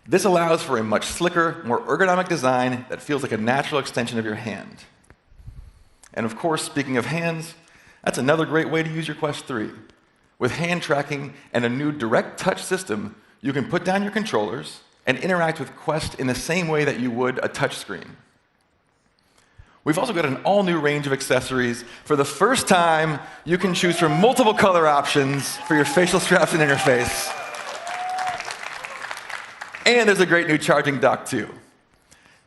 This allows for a much slicker, more ergonomic design that feels like a natural extension of your hand. And of course, speaking of hands, that's another great way to use your Quest 3. With hand tracking and a new direct touch system, you can put down your controllers and interact with Quest in the same way that you would a touch screen. We've also got an all-new range of accessories. For the first time, you can choose from multiple color options for your facial straps and interface. And there's a great new charging dock, too.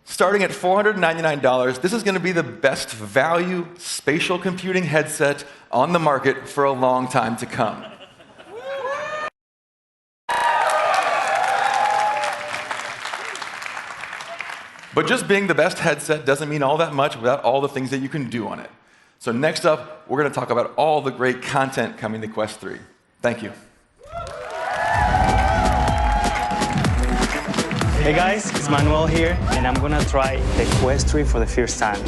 Starting at $499, this is going to be the best value spatial computing headset on the market for a long time to come. But just being the best headset doesn't mean all that much without all the things that you can do on it. So next up, we're going to talk about all the great content coming to Quest 3. Thank you. Hey guys, it's Manuel here, and I'm gonna try the Quest 3 for the first time.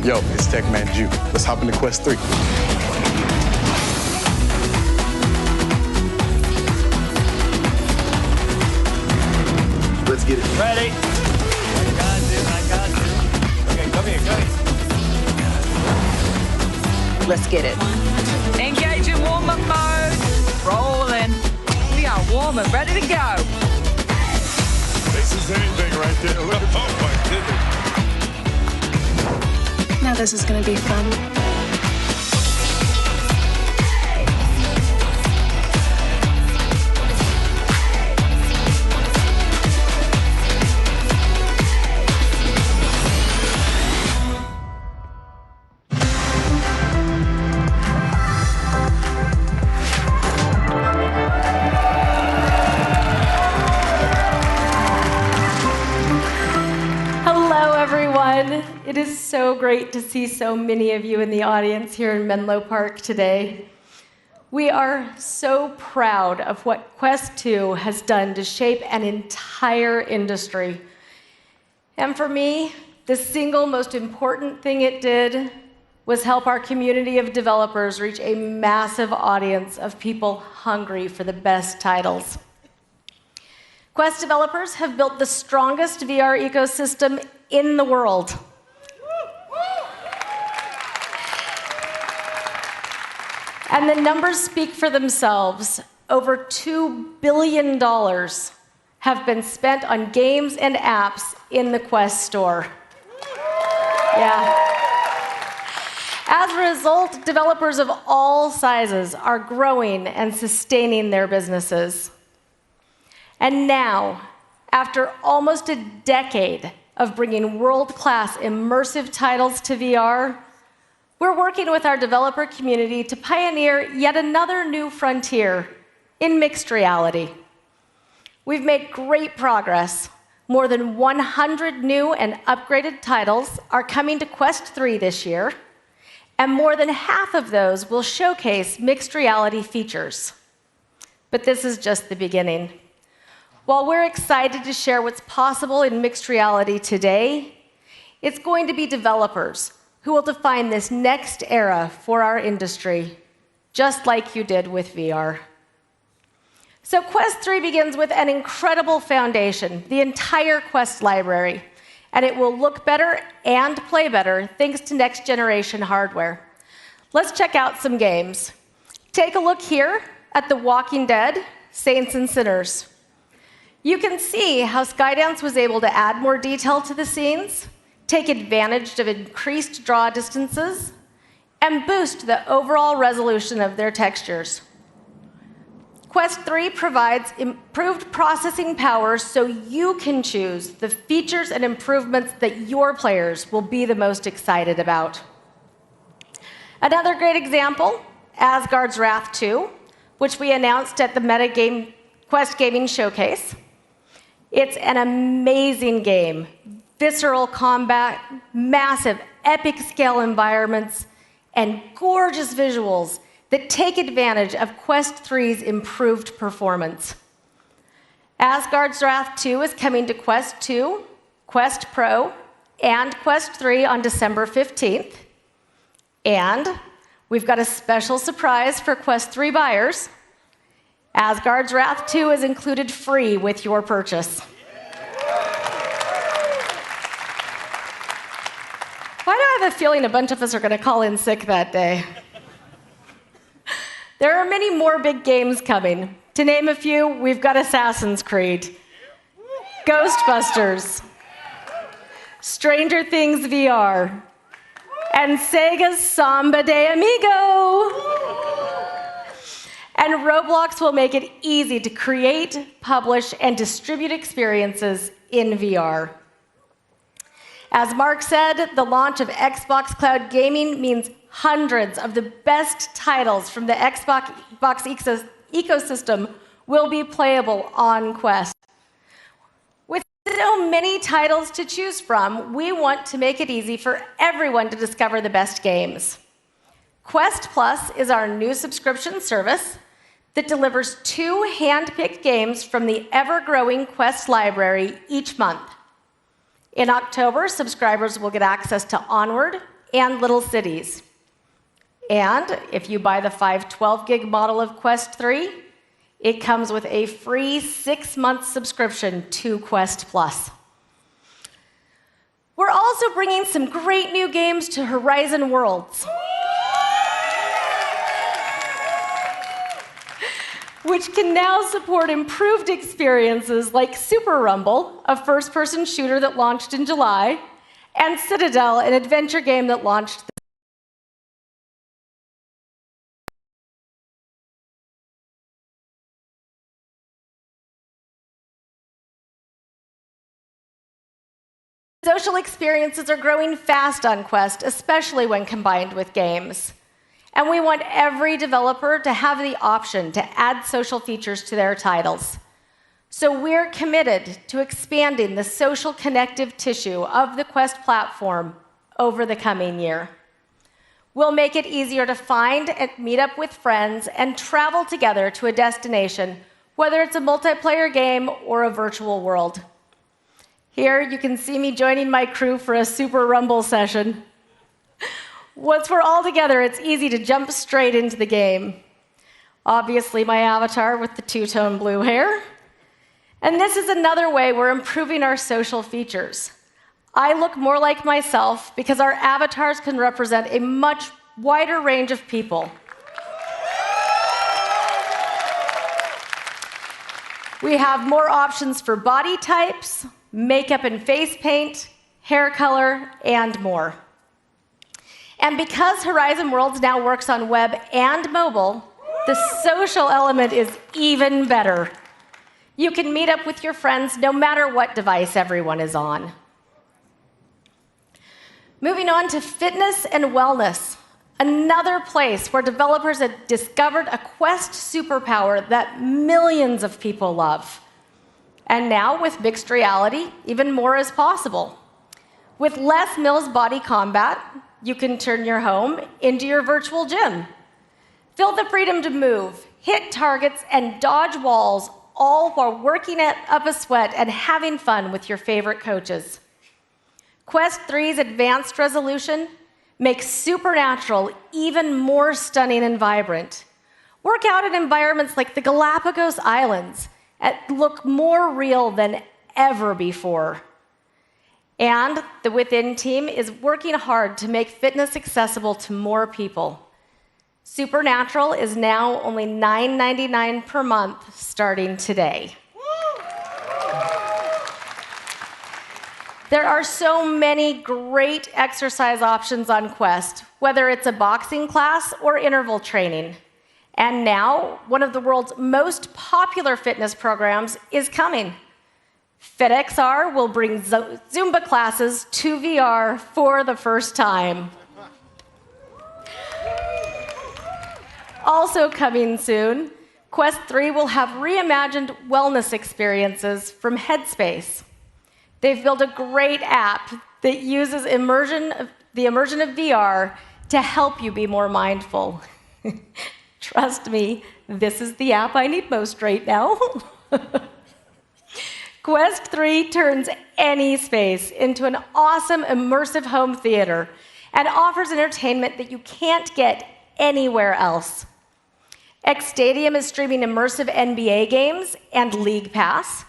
Yo, it's Techman Jew. Let's hop into Quest 3. Let's get it. Ready? I got it. Okay, come here. Let's get it. Engage in warm-up mode. Rolling. We are warm and ready to go. This is anything right there. Look at oh my goodness. Now this is gonna be fun. It is so great to see so many of you in the audience here in Menlo Park today. We are so proud of what Quest 2 has done to shape an entire industry. And for me, the single most important thing it did was help our community of developers reach a massive audience of people hungry for the best titles. Quest developers have built the strongest VR ecosystem in the world. And the numbers speak for themselves. Over $2 billion have been spent on games and apps in the Quest store. Yeah. As a result, developers of all sizes are growing and sustaining their businesses. And now, after almost a decade of bringing world-class immersive titles to VR, we're working with our developer community to pioneer yet another new frontier in mixed reality. We've made great progress. More than 100 new and upgraded titles are coming to Quest 3 this year, and more than half of those will showcase mixed reality features. But this is just the beginning. While we're excited to share what's possible in mixed reality today, it's going to be developers who will define this next era for our industry, just like you did with VR. So Quest 3 begins with an incredible foundation, the entire Quest library, and it will look better and play better thanks to next-generation hardware. Let's check out some games. Take a look here at The Walking Dead, Saints and Sinners. You can see how Skydance was able to add more detail to the scenes, take advantage of increased draw distances, and boost the overall resolution of their textures. Quest 3 provides improved processing power so you can choose the features and improvements that your players will be the most excited about. Another great example, Asgard's Wrath 2, which we announced at the Quest Gaming Showcase. It's an amazing game. Visceral combat, massive, epic scale environments, and gorgeous visuals that take advantage of Quest 3's improved performance. Asgard's Wrath 2 is coming to Quest 2, Quest Pro, and Quest 3 on December 15th. And we've got a special surprise for Quest 3 buyers. Asgard's Wrath 2 is included free with your purchase. Why do I have a feeling a bunch of us are going to call in sick that day? There are many more big games coming. To name a few, we've got Assassin's Creed, Ghostbusters, Stranger Things VR, and Sega's Samba de Amigo. And Roblox will make it easy to create, publish, and distribute experiences in VR. As Mark said, the launch of Xbox Cloud Gaming means hundreds of the best titles from the Xbox ecosystem will be playable on Quest. With so many titles to choose from, we want to make it easy for everyone to discover the best games. Quest Plus is our new subscription service that delivers 2 hand-picked games from the ever-growing Quest library each month. In October, subscribers will get access to Onward and Little Cities. And if you buy the 512 gig model of Quest 3, it comes with a free 6-month subscription to Quest Plus. We're also bringing some great new games to Horizon Worlds, which can now support improved experiences like Super Rumble, a first-person shooter that launched in July, and Citadel, an adventure game that launched Social experiences are growing fast on Quest, especially when combined with games. And we want every developer to have the option to add social features to their titles. So we're committed to expanding the social connective tissue of the Quest platform over the coming year. We'll make it easier to find and meet up with friends and travel together to a destination, whether it's a multiplayer game or a virtual world. Here, you can see me joining my crew for a Super Rumble session. Once we're all together, it's easy to jump straight into the game. Obviously, my avatar with the two-tone blue hair. And this is another way we're improving our social features. I look more like myself because our avatars can represent a much wider range of people. We have more options for body types, makeup and face paint, hair color, and more. And because Horizon Worlds now works on web and mobile, the social element is even better. You can meet up with your friends no matter what device everyone is on. Moving on to fitness and wellness, another place where developers have discovered a Quest superpower that millions of people love. And now, with mixed reality, even more is possible. With Les Mills Body Combat, you can turn your home into your virtual gym. Feel the freedom to move, hit targets, and dodge walls, all while working up a sweat and having fun with your favorite coaches. Quest 3's advanced resolution makes Supernatural even more stunning and vibrant. Work out in environments like the Galapagos Islands and look more real than ever before. And the Within team is working hard to make fitness accessible to more people. Supernatural is now only $9.99 per month starting today. There are so many great exercise options on Quest, whether it's a boxing class or interval training. And now, one of the world's most popular fitness programs is coming. FitXR will bring Zumba classes to VR for the first time. Also coming soon, Quest 3 will have reimagined wellness experiences from Headspace. They've built a great app that uses the immersion of VR to help you be more mindful. Trust me, this is the app I need most right now. Quest 3 turns any space into an awesome immersive home theater and offers entertainment that you can't get anywhere else. X Stadium is streaming immersive NBA games and League Pass.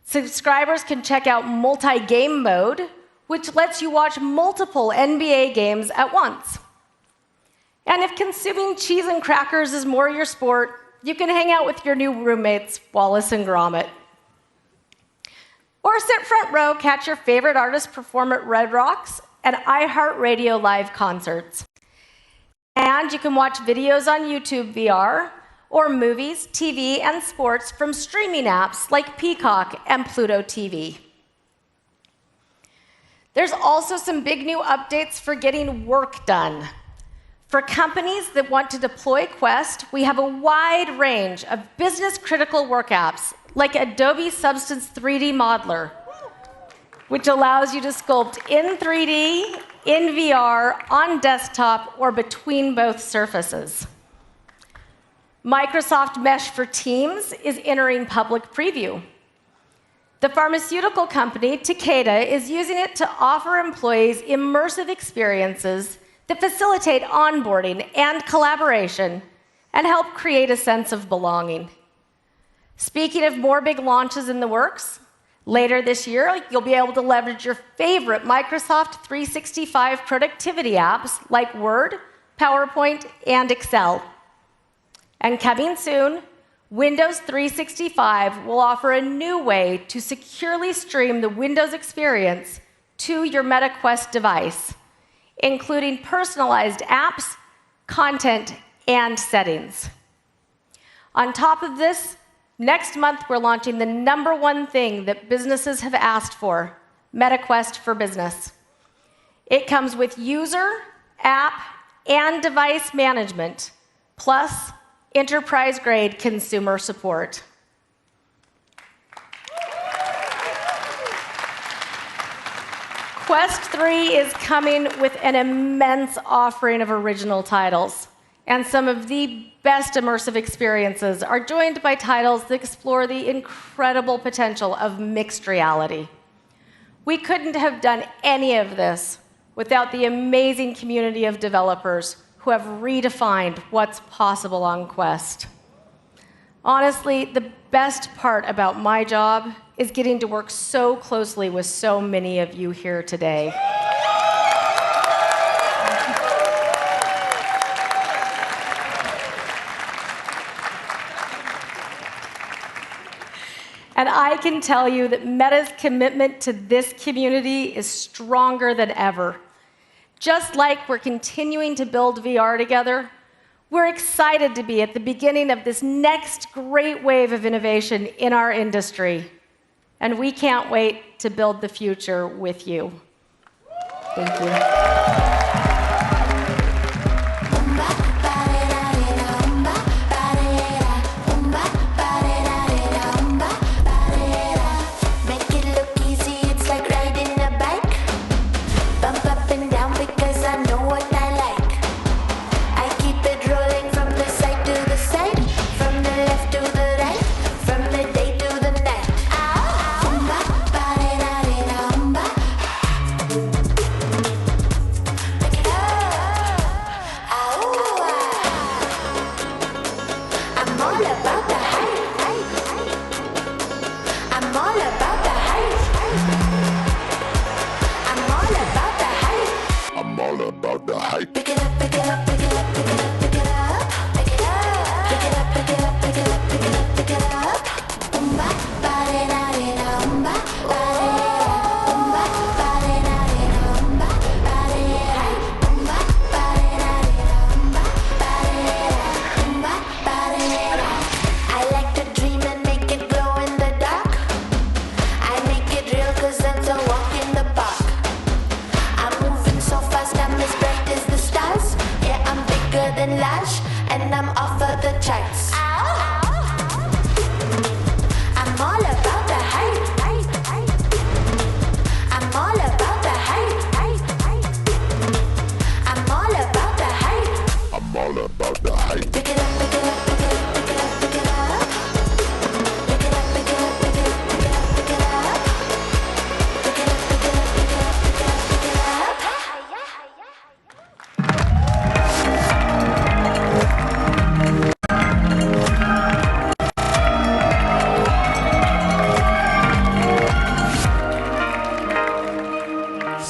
Subscribers can check out multi-game mode, which lets you watch multiple NBA games at once. And if consuming cheese and crackers is more your sport, you can hang out with your new roommates, Wallace and Gromit. Or sit front row, catch your favorite artists perform at Red Rocks and iHeartRadio live concerts. And you can watch videos on YouTube VR, or movies, TV, and sports from streaming apps like Peacock and Pluto TV. There's also some big new updates for getting work done. For companies that want to deploy Quest, we have a wide range of business-critical work apps like Adobe Substance 3D Modeler, which allows you to sculpt in 3D, in VR, on desktop, or between both surfaces. Microsoft Mesh for Teams is entering public preview. The pharmaceutical company Takeda is using it to offer employees immersive experiences that facilitate onboarding and collaboration and help create a sense of belonging. Speaking of more big launches in the works, later this year, you'll be able to leverage your favorite Microsoft 365 productivity apps like Word, PowerPoint, and Excel. And coming soon, Windows 365 will offer a new way to securely stream the Windows experience to your Meta Quest device, including personalized apps, content, and settings. On top of this, next month we're launching the #1 thing that businesses have asked for, Meta Quest for Business. It comes with user, app, and device management, plus enterprise-grade consumer support. Quest 3 is coming with an immense offering of original titles, and some of the best immersive experiences are joined by titles that explore the incredible potential of mixed reality. We couldn't have done any of this without the amazing community of developers who have redefined what's possible on Quest. Honestly, the best part about my job is getting to work so closely with so many of you here today. And I can tell you that Meta's commitment to this community is stronger than ever. Just like we're continuing to build VR together, we're excited to be at the beginning of this next great wave of innovation in our industry. And we can't wait to build the future with you. Thank you.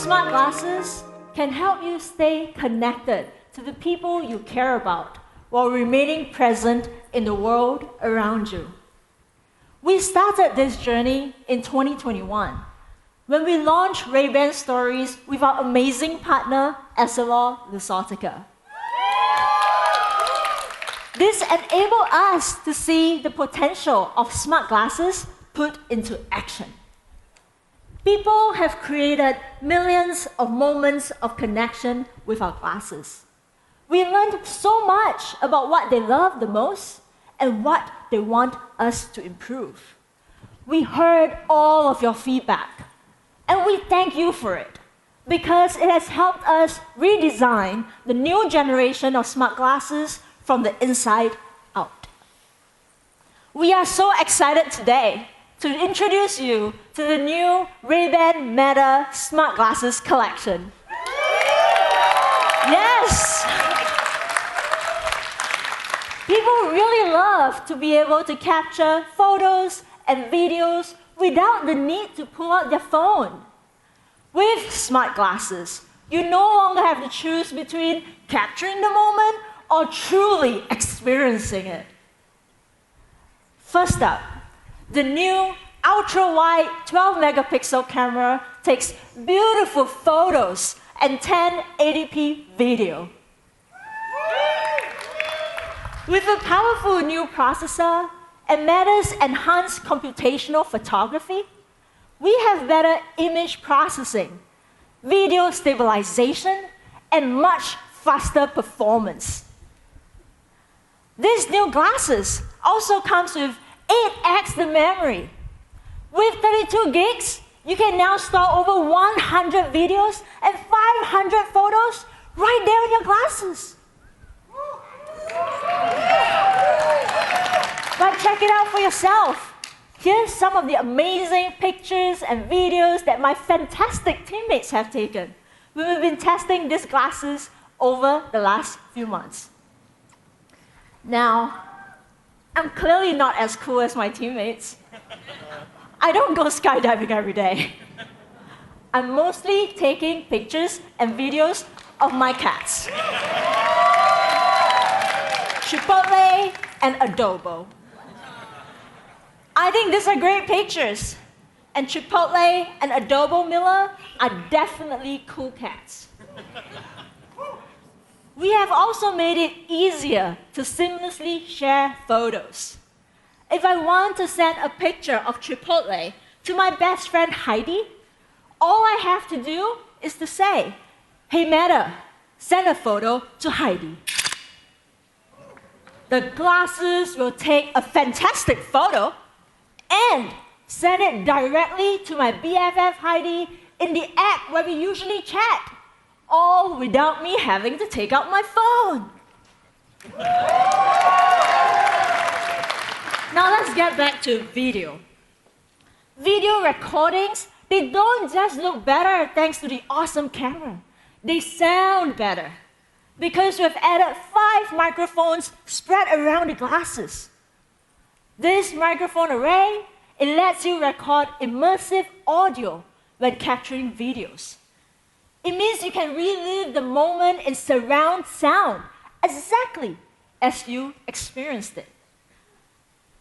smart glasses can help you stay connected to the people you care about while remaining present in the world around you. We started this journey in 2021 when we launched Ray-Ban Stories with our amazing partner, EssilorLuxottica. This enabled us to see the potential of smart glasses put into action. People have created millions of moments of connection with our glasses. We learned so much about what they love the most and what they want us to improve. We heard all of your feedback, and we thank you for it because it has helped us redesign the new generation of smart glasses from the inside out. We are so excited today to introduce you to the new Ray-Ban Meta Smart Glasses collection. Yes! People really love to be able to capture photos and videos without the need to pull out their phone. With smart glasses, you no longer have to choose between capturing the moment or truly experiencing it. First up, the new ultra-wide 12-megapixel camera takes beautiful photos and 1080p video. With a powerful new processor and Meta's enhanced computational photography, we have better image processing, video stabilization, and much faster performance. These new glasses also comes with 8x the memory. With 32 gigs, you can now store over 100 videos and 500 photos right there in your glasses. But check it out for yourself. Here's some of the amazing pictures and videos that my fantastic teammates have taken. We've been testing these glasses over the last few months. Now, I'm clearly not as cool as my teammates. I don't go skydiving every day. I'm mostly taking pictures and videos of my cats, Chipotle and Adobo. I think these are great pictures, and Chipotle and Adobo Miller are definitely cool cats. We have also made it easier to seamlessly share photos. If I want to send a picture of Chipotle to my best friend Heidi, all I have to do is to say, "Hey Meta, send a photo to Heidi." The glasses will take a fantastic photo and send it directly to my BFF Heidi in the app where we usually chat, all without me having to take out my phone. Now let's get back to video. Video recordings, they don't just look better thanks to the awesome camera. They sound better because we've added 5 microphones spread around the glasses. This microphone array, it lets you record immersive audio when capturing videos. It means you can relive the moment in surround sound exactly as you experienced it.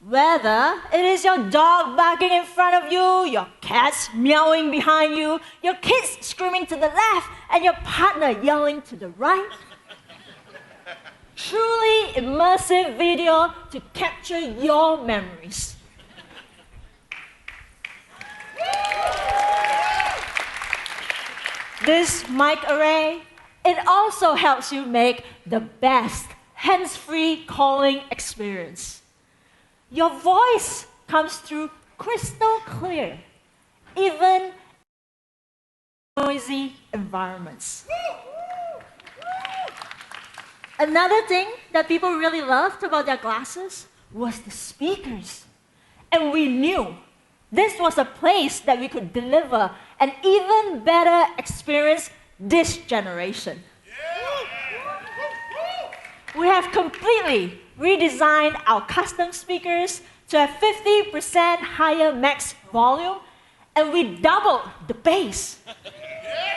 Whether it is your dog barking in front of you, your cats meowing behind you, your kids screaming to the left, and your partner yelling to the right. Truly immersive video to capture your memories. This mic array, it also helps you make the best hands-free calling experience. Your voice comes through crystal clear, even in noisy environments. Another thing that people really loved about their glasses was the speakers. And we knew this was a place that we could deliver an even better experience this generation. We have completely redesigned our custom speakers to have 50% higher max volume, and we doubled the bass.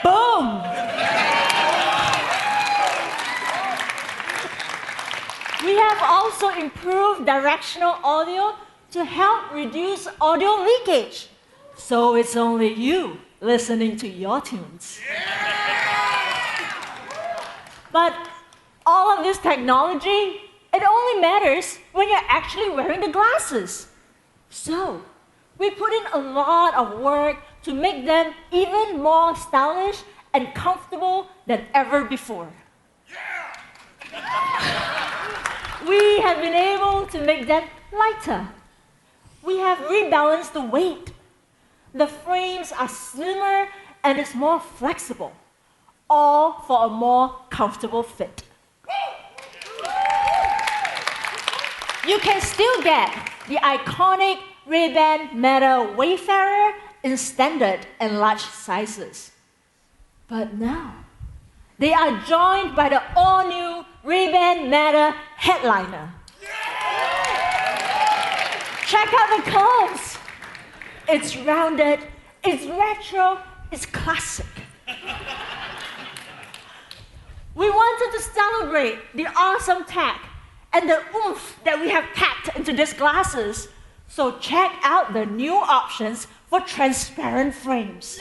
Boom! We have also improved directional audio to help reduce audio leakage. So it's only you listening to your tunes. But all of this technology, it only matters when you're actually wearing the glasses. So we put in a lot of work to make them even more stylish and comfortable than ever before. We have been able to make them lighter. We have rebalanced the weight. The frames are slimmer and it's more flexible, all for a more comfortable fit. You can still get the iconic Ray-Ban Meta Wayfarer in standard and large sizes. But now, they are joined by the all-new Ray-Ban Meta Headliner. Check out the curves. It's rounded, it's retro, it's classic. We wanted to celebrate the awesome tech and the oomph that we have packed into these glasses. So check out the new options for transparent frames.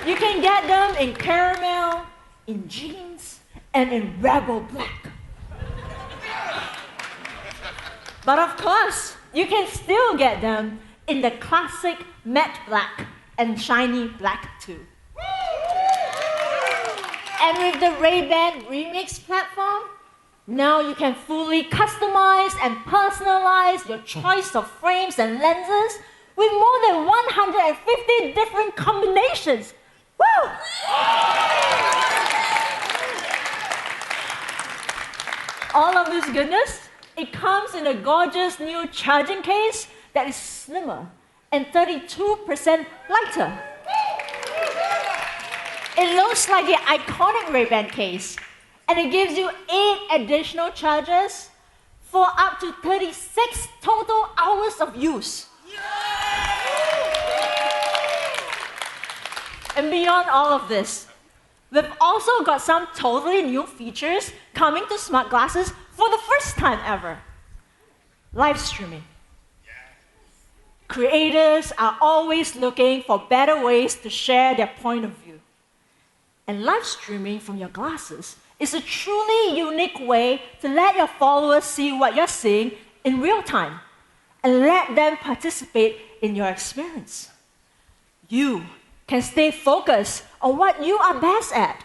You can get them in caramel, in jeans, and in rebel black. But of course, you can still get them in the classic matte black and shiny black too. And with the Ray-Ban Remix platform, now you can fully customize and personalize your choice of frames and lenses with more than 150 different combinations. Woo! All of this goodness, it comes in a gorgeous new charging case that is slimmer and 32% lighter. It looks like the iconic Ray-Ban case, and it gives you 8 additional charges for up to 36 total hours of use. And beyond all of this, we've also got some totally new features coming to smart glasses for the first time ever. Live streaming. Creators are always looking for better ways to share their point of view. And live streaming from your glasses is a truly unique way to let your followers see what you're seeing in real time and let them participate in your experience. You can stay focused on what you are best at,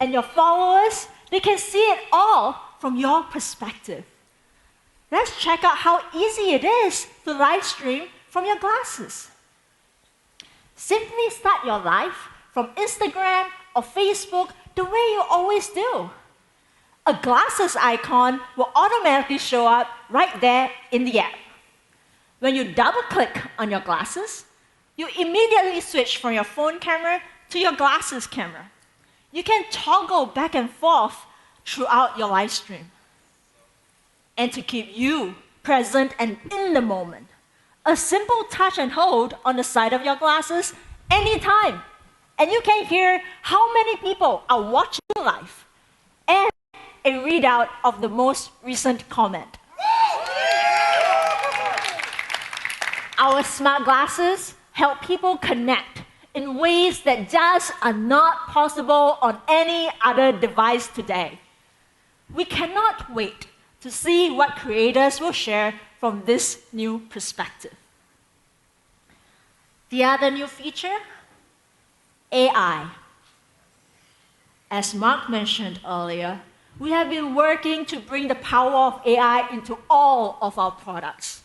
and your followers, they can see it all from your perspective. Let's check out how easy it is to live stream from your glasses. Simply start your live from Instagram or Facebook the way you always do. A glasses icon will automatically show up right there in the app. When you double-click on your glasses, you immediately switch from your phone camera to your glasses camera. You can toggle back and forth throughout your live stream. And to keep you present and in the moment, a simple touch and hold on the side of your glasses anytime. And you can hear how many people are watching live and a readout of the most recent comment. Our smart glasses help people connect in ways that just are not possible on any other device today. We cannot wait to see what creators will share from this new perspective. The other new feature, AI. As Mark mentioned earlier, we have been working to bring the power of AI into all of our products.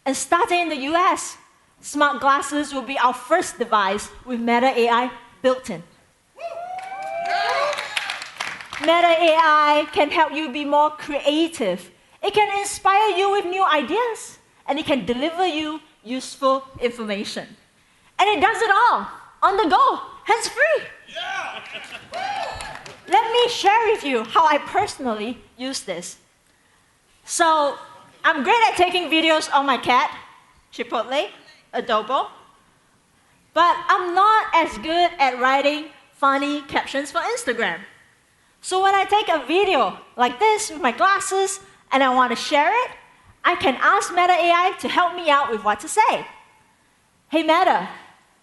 And starting in the US, smart glasses will be our first device with Meta AI built in. Meta AI can help you be more creative. It can inspire you with new ideas, and it can deliver you useful information. And it does it all on the go, hands-free. Yeah. Let me share with you how I personally use this. So I'm great at taking videos of my cat, Chipotle, Adobo. but I'm not as good at writing funny captions for Instagram. So when I take a video like this with my glasses and I want to share it, I can ask Meta AI to help me out with what to say. Hey Meta,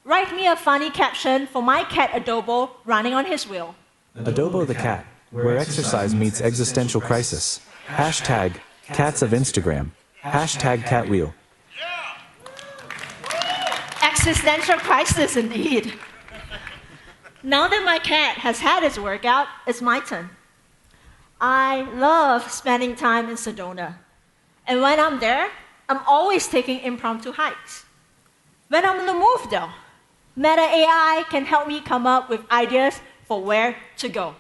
write me a funny caption for my cat Adobo running on his wheel. Adobo the cat, where exercise meets existential crisis. Hashtag cats of Instagram. Hashtag cat wheel. Existential crisis indeed. Now that my cat has had his workout, it's my turn. I love spending time in Sedona. And when I'm there, I'm always taking impromptu hikes. When I'm on the move though, Meta AI can help me come up with ideas for where to go.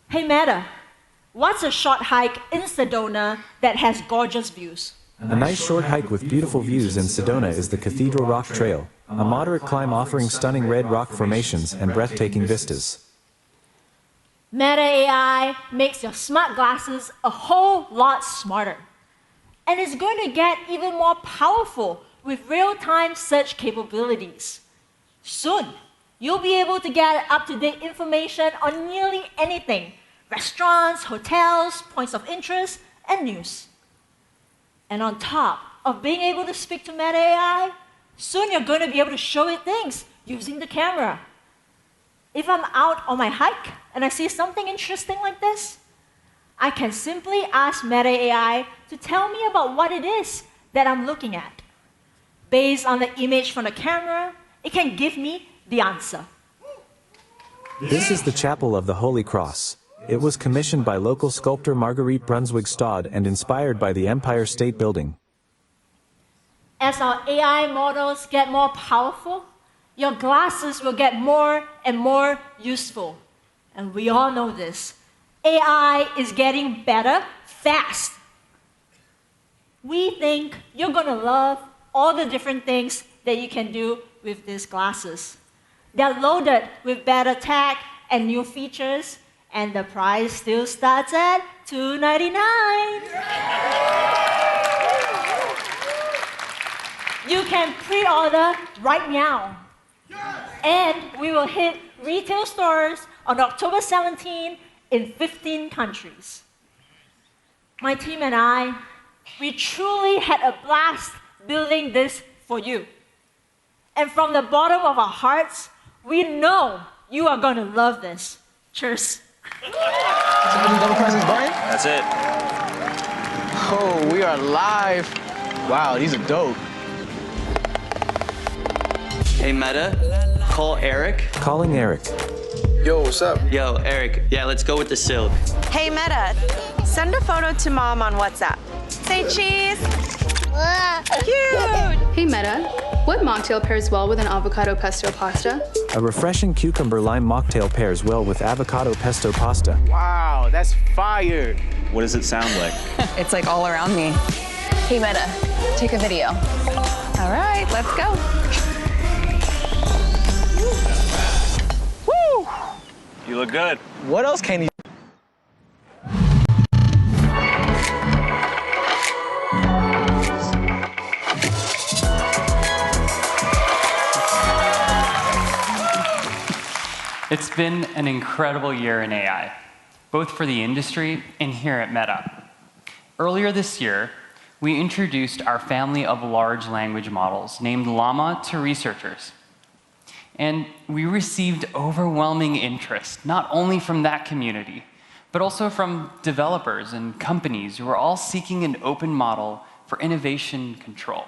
Hey Meta, what's a short hike in Sedona that has gorgeous views? A nice short hike with beautiful views in Sedona is the Cathedral Rock Trail, a moderate climb offering stunning red rock formations and breathtaking vistas. Meta AI makes your smart glasses a whole lot smarter. And it's going to get even more powerful with real-time search capabilities. Soon, you'll be able to get up-to-date information on nearly anything: restaurants, hotels, points of interest, and news. And on top of being able to speak to Meta AI, soon you're going to be able to show it things using the camera. If I'm out on my hike and I see something interesting like this, I can simply ask Meta AI to tell me about what it is that I'm looking at. Based on the image from the camera, it can give me the answer. This is the Chapel of the Holy Cross. It was commissioned by local sculptor Marguerite Brunswick Stod and inspired by the Empire State Building. As our AI models get more powerful, your glasses will get more and more useful. And we all know this. AI is getting better fast. We think you're going to love all the different things that you can do with these glasses. They're loaded with better tech and new features, and the price still starts at $299. You can pre-order right now. And we will hit retail stores on October 17 in 15 countries. My team and I, we truly had a blast building this for you. And from the bottom of our hearts, we know you are going to love this. Cheers. That's it. Oh, we are live. Wow, these are dope. Hey Meta, call Eric. Calling Eric. Yo, what's up? Yo, Eric, yeah, let's go with the silk. Hey Meta, send a photo to Mom on WhatsApp. Say cheese. Cute. Hey Meta, what mocktail pairs well with an avocado pesto pasta? A refreshing cucumber lime mocktail pairs well with avocado pesto pasta. Wow, that's fire. What does it sound like? It's like all around me. Hey Meta, take a video. All right, let's go. Woo! You look good. What else can you? It's been an incredible year in AI, both for the industry and here at Meta. Earlier this year, we introduced our family of large language models named Llama to researchers. And we received overwhelming interest, not only from that community, but also from developers and companies who are all seeking an open model for innovation control.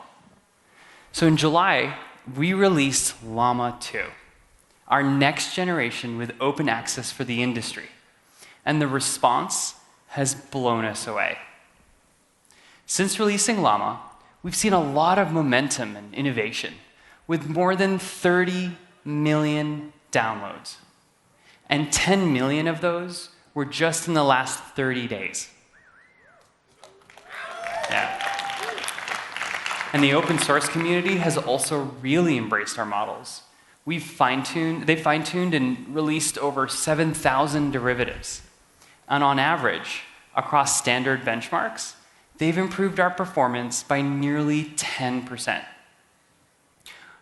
So in July, we released Llama 2. Our next generation with open access for the industry. And the response has blown us away. Since releasing Llama, we've seen a lot of momentum and innovation, with more than 30 million downloads. And 10 million of those were just in the last 30 days. Yeah. And the open source community has also really embraced our models. They've fine-tuned and released over 7,000 derivatives. And on average, across standard benchmarks, they've improved our performance by nearly 10%.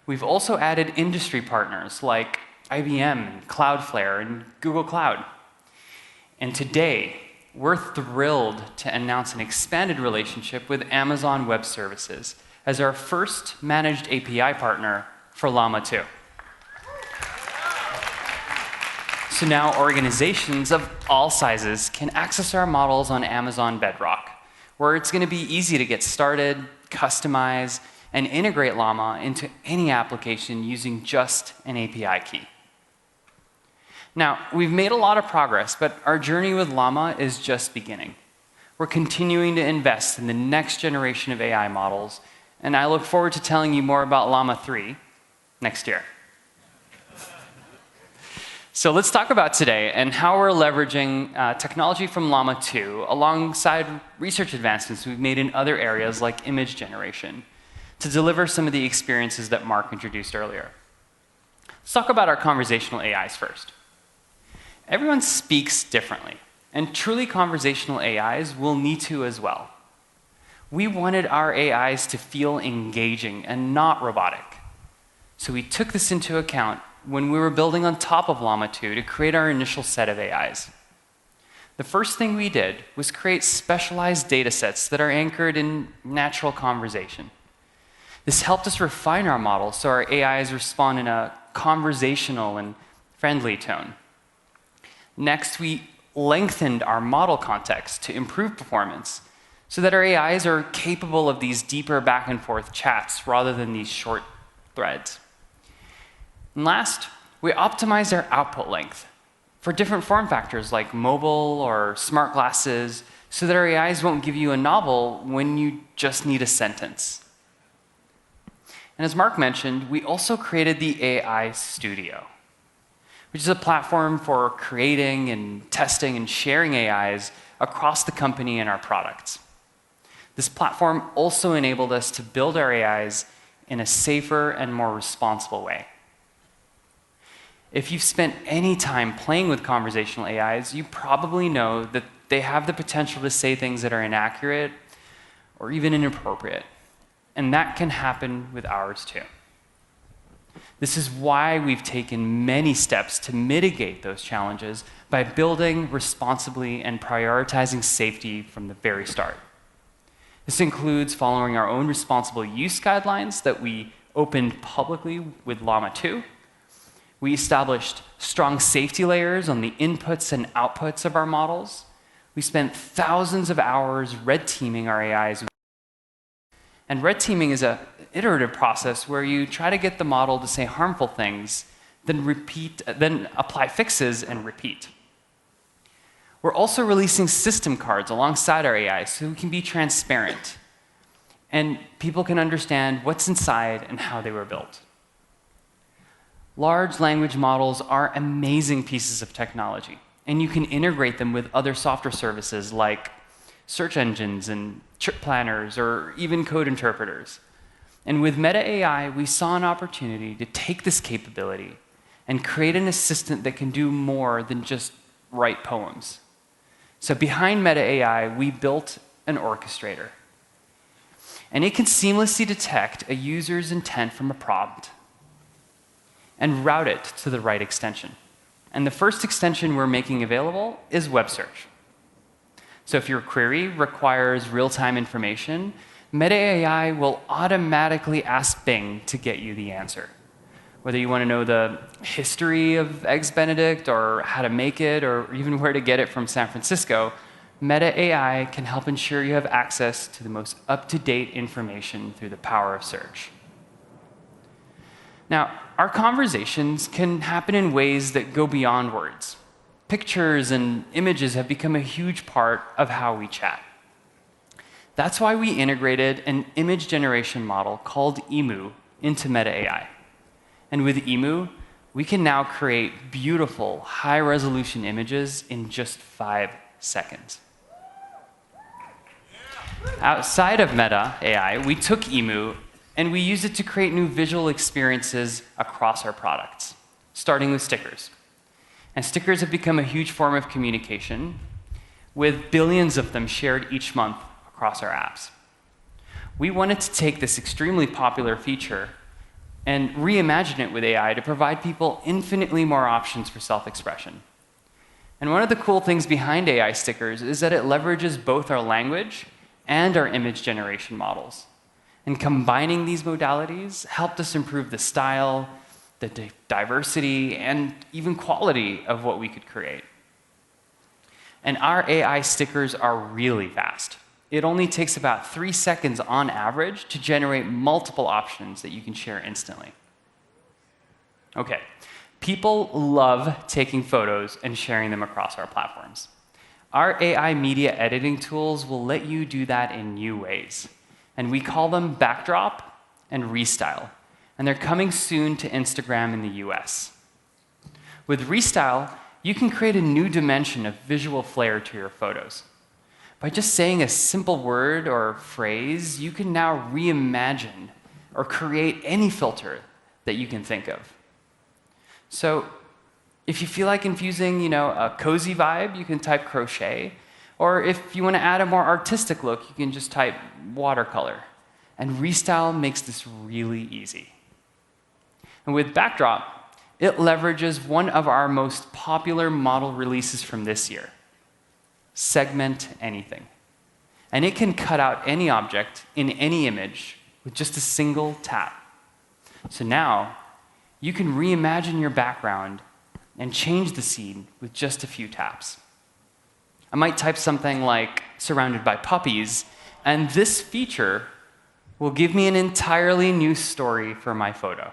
We've also added industry partners like IBM, and Cloudflare, and Google Cloud. And today, we're thrilled to announce an expanded relationship with Amazon Web Services as our first managed API partner for Llama 2. So now organizations of all sizes can access our models on Amazon Bedrock, where it's going to be easy to get started, customize, and integrate Llama into any application using just an API key. Now, we've made a lot of progress, but our journey with Llama is just beginning. We're continuing to invest in the next generation of AI models, and I look forward to telling you more about Llama 3 next year. So let's talk about today and how we're leveraging technology from Llama 2 alongside research advancements we've made in other areas like image generation to deliver some of the experiences that Mark introduced earlier. Let's talk about our conversational AIs first. Everyone speaks differently, and truly conversational AIs will need to as well. We wanted our AIs to feel engaging and not robotic. So we took this into account when we were building on top of Llama 2 to create our initial set of AIs. The first thing we did was create specialized data sets that are anchored in natural conversation. This helped us refine our models so our AIs respond in a conversational and friendly tone. Next, we lengthened our model context to improve performance so that our AIs are capable of these deeper back and forth chats rather than these short threads. And last, we optimized our output length for different form factors like mobile or smart glasses so that our AIs won't give you a novel when you just need a sentence. And as Mark mentioned, we also created the AI Studio, which is a platform for creating and testing and sharing AIs across the company and our products. This platform also enabled us to build our AIs in a safer and more responsible way. If you've spent any time playing with conversational AIs, you probably know that they have the potential to say things that are inaccurate or even inappropriate. And that can happen with ours too. This is why we've taken many steps to mitigate those challenges by building responsibly and prioritizing safety from the very start. This includes following our own responsible use guidelines that we opened publicly with Llama 2. We established strong safety layers on the inputs and outputs of our models. We spent thousands of hours red teaming our AIs. And red teaming is an iterative process where you try to get the model to say harmful things, then apply fixes and repeat. We're also releasing system cards alongside our AI so we can be transparent and people can understand what's inside and how they were built. Large language models are amazing pieces of technology, and you can integrate them with other software services like search engines and trip planners or even code interpreters. And with Meta AI, we saw an opportunity to take this capability and create an assistant that can do more than just write poems. So behind Meta AI, we built an orchestrator. And it can seamlessly detect a user's intent from a prompt and route it to the right extension. And the first extension we're making available is web search. So if your query requires real-time information, Meta AI will automatically ask Bing to get you the answer. Whether you want to know the history of Eggs Benedict or how to make it or even where to get it from San Francisco, Meta AI can help ensure you have access to the most up-to-date information through the power of search. Now, our conversations can happen in ways that go beyond words. Pictures and images have become a huge part of how we chat. That's why we integrated an image generation model called Emu into Meta AI. And with Emu, we can now create beautiful, high-resolution images in just 5 seconds. Outside of Meta AI, we took Emu and we used it to create new visual experiences across our products, starting with stickers. And stickers have become a huge form of communication, with billions of them shared each month across our apps. We wanted to take this extremely popular feature and reimagine it with AI to provide people infinitely more options for self-expression. And one of the cool things behind AI stickers is that it leverages both our language and our image generation models. And combining these modalities helped us improve the style, the diversity, and even quality of what we could create. And our AI stickers are really fast. It only takes about 3 seconds on average to generate multiple options that you can share instantly. Okay, people love taking photos and sharing them across our platforms. Our AI media editing tools will let you do that in new ways. And we call them Backdrop and Restyle. And they're coming soon to Instagram in the US. With Restyle, you can create a new dimension of visual flair to your photos. By just saying a simple word or phrase, you can now reimagine or create any filter that you can think of. So if you feel like infusing, a cozy vibe, you can type crochet. Or if you want to add a more artistic look, you can just type watercolor. And Restyle makes this really easy. And with Backdrop, it leverages one of our most popular model releases from this year, Segment Anything. And it can cut out any object in any image with just a single tap. So now, you can reimagine your background and change the scene with just a few taps. I might type something like surrounded by puppies, and this feature will give me an entirely new story for my photo.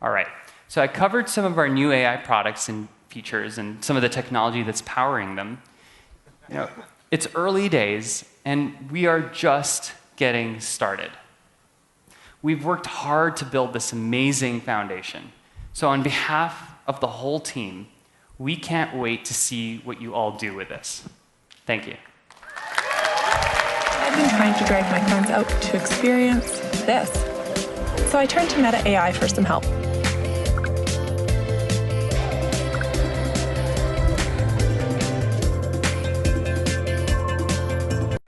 All right, so I covered some of our new AI products and features and some of the technology that's powering them. It's early days, and we are just getting started. We've worked hard to build this amazing foundation. So on behalf of the whole team, we can't wait to see what you all do with this. Thank you. I've been trying to drag my friends out to experience this. So I turned to Meta AI for some help.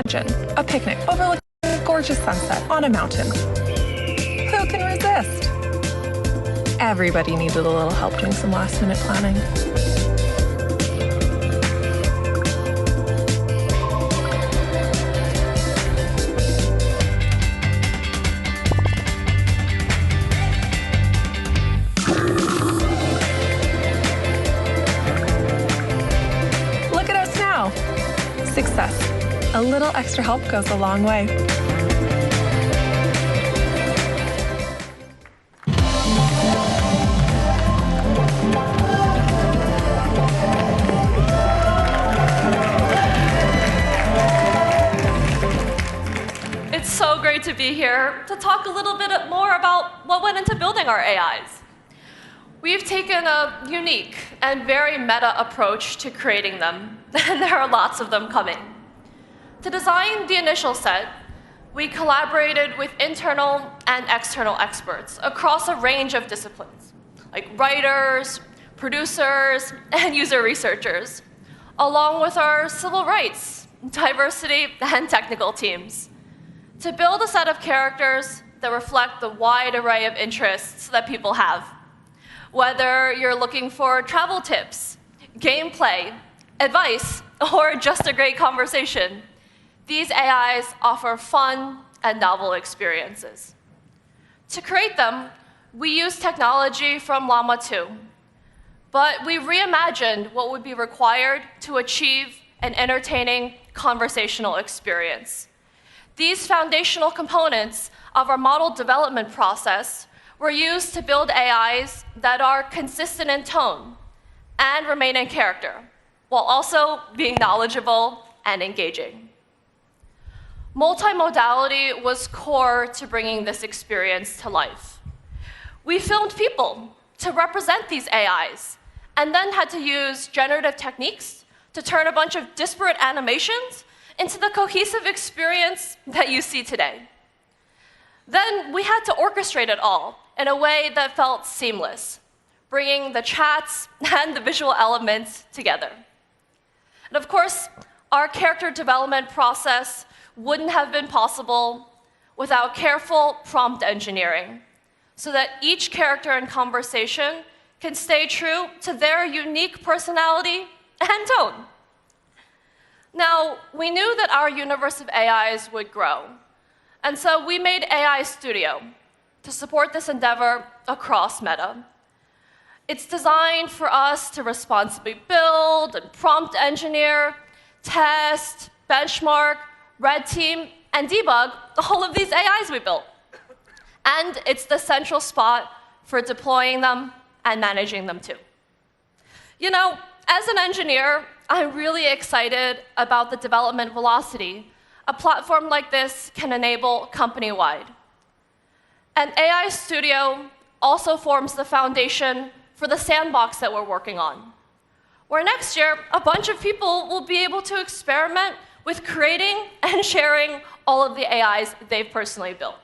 Imagine a picnic overlooking a gorgeous sunset on a mountain. Who can resist? Everybody needed a little help doing some last-minute planning. Look at us now. Success. A little extra help goes a long way. It's so great to be here to talk a little bit more about what went into building our AIs. We've taken a unique and very meta approach to creating them, and there are lots of them coming. To design the initial set, we collaborated with internal and external experts across a range of disciplines, like writers, producers, and user researchers, along with our civil rights, diversity, and technical teams, to build a set of characters that reflect the wide array of interests that people have. Whether you're looking for travel tips, gameplay, advice, or just a great conversation, these AIs offer fun and novel experiences. To create them, we used technology from Llama 2, but we reimagined what would be required to achieve an entertaining conversational experience. These foundational components of our model development process were used to build AIs that are consistent in tone and remain in character, while also being knowledgeable and engaging. Multimodality was core to bringing this experience to life. We filmed people to represent these AIs, and then had to use generative techniques to turn a bunch of disparate animations into the cohesive experience that you see today. Then we had to orchestrate it all in a way that felt seamless, bringing the chats and the visual elements together. And of course, our character development process wouldn't have been possible without careful prompt engineering, so that each character in conversation can stay true to their unique personality and tone. Now, we knew that our universe of AIs would grow, and so we made AI Studio to support this endeavor across Meta. It's designed for us to responsibly build and prompt engineer, test, benchmark, red team, and debug all of these AIs we built. And it's the central spot for deploying them and managing them too. You know, as an engineer, I'm really excited about the development velocity a platform like this can enable company-wide. And AI Studio also forms the foundation for the sandbox that we're working on, where next year, a bunch of people will be able to experiment with creating and sharing all of the AIs they've personally built.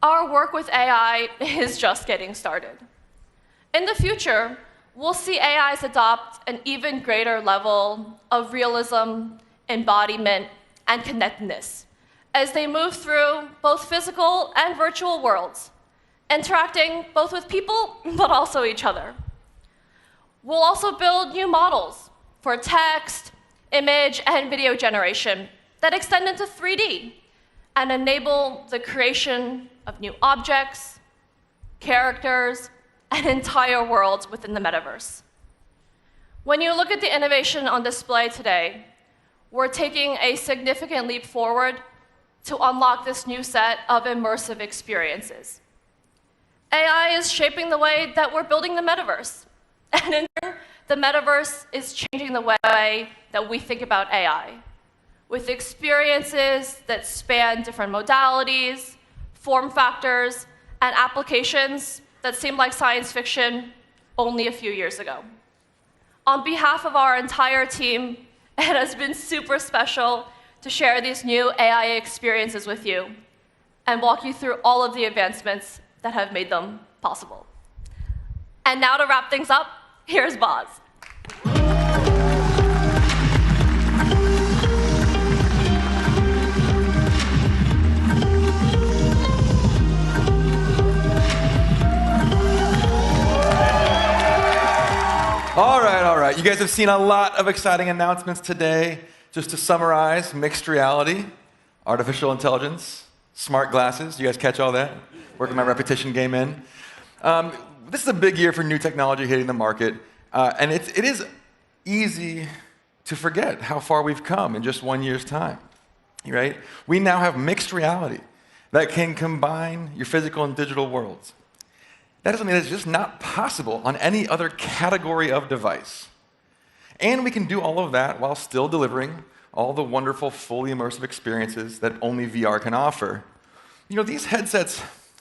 Our work with AI is just getting started. In the future, we'll see AIs adopt an even greater level of realism, embodiment, and connectedness as they move through both physical and virtual worlds, interacting both with people, but also each other. We'll also build new models for text, image, and video generation that extend into 3D and enable the creation of new objects, characters, and entire worlds within the metaverse. When you look at the innovation on display today, we're taking a significant leap forward to unlock this new set of immersive experiences. AI is shaping the way that we're building the metaverse. And in turn, the metaverse is changing the way that we think about AI, with experiences that span different modalities, form factors, and applications that seemed like science fiction only a few years ago. On behalf of our entire team, it has been super special to share these new AI experiences with you and walk you through all of the advancements that have made them possible. And now to wrap things up, here's Boz. All right. You guys have seen a lot of exciting announcements today. Just to summarize, mixed reality, artificial intelligence, smart glasses. You guys catch all that? Working my repetition game in. This is a big year for new technology hitting the market. And it is easy to forget how far we've come in just 1 year's time, right? We now have mixed reality that can combine your physical and digital worlds. That is something that's just not possible on any other category of device. And we can do all of that while still delivering all the wonderful, fully immersive experiences that only VR can offer. You know, these headsets,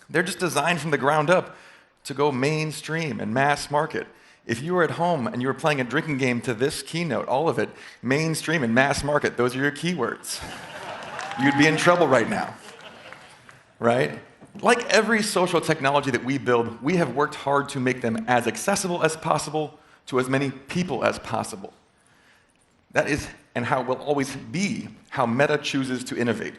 they're just designed from the ground up to go mainstream and mass market. If you were at home and you were playing a drinking game to this keynote, all of it, mainstream and mass market, those are your keywords. You'd be in trouble right now, right? Like every social technology that we build, we have worked hard to make them as accessible as possible to as many people as possible. That is, and how it will always be, how Meta chooses to innovate.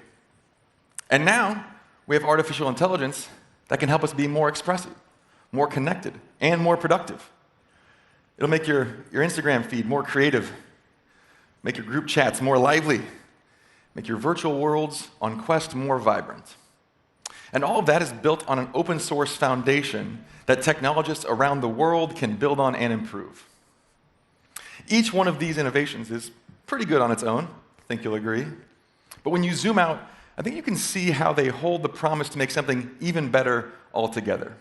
And now, we have artificial intelligence that can help us be more expressive, more connected, and more productive. It'll make your Instagram feed more creative, make your group chats more lively, make your virtual worlds on Quest more vibrant. And all of that is built on an open source foundation that technologists around the world can build on and improve. Each one of these innovations is pretty good on its own, I think you'll agree. But when you zoom out, I think you can see how they hold the promise to make something even better altogether.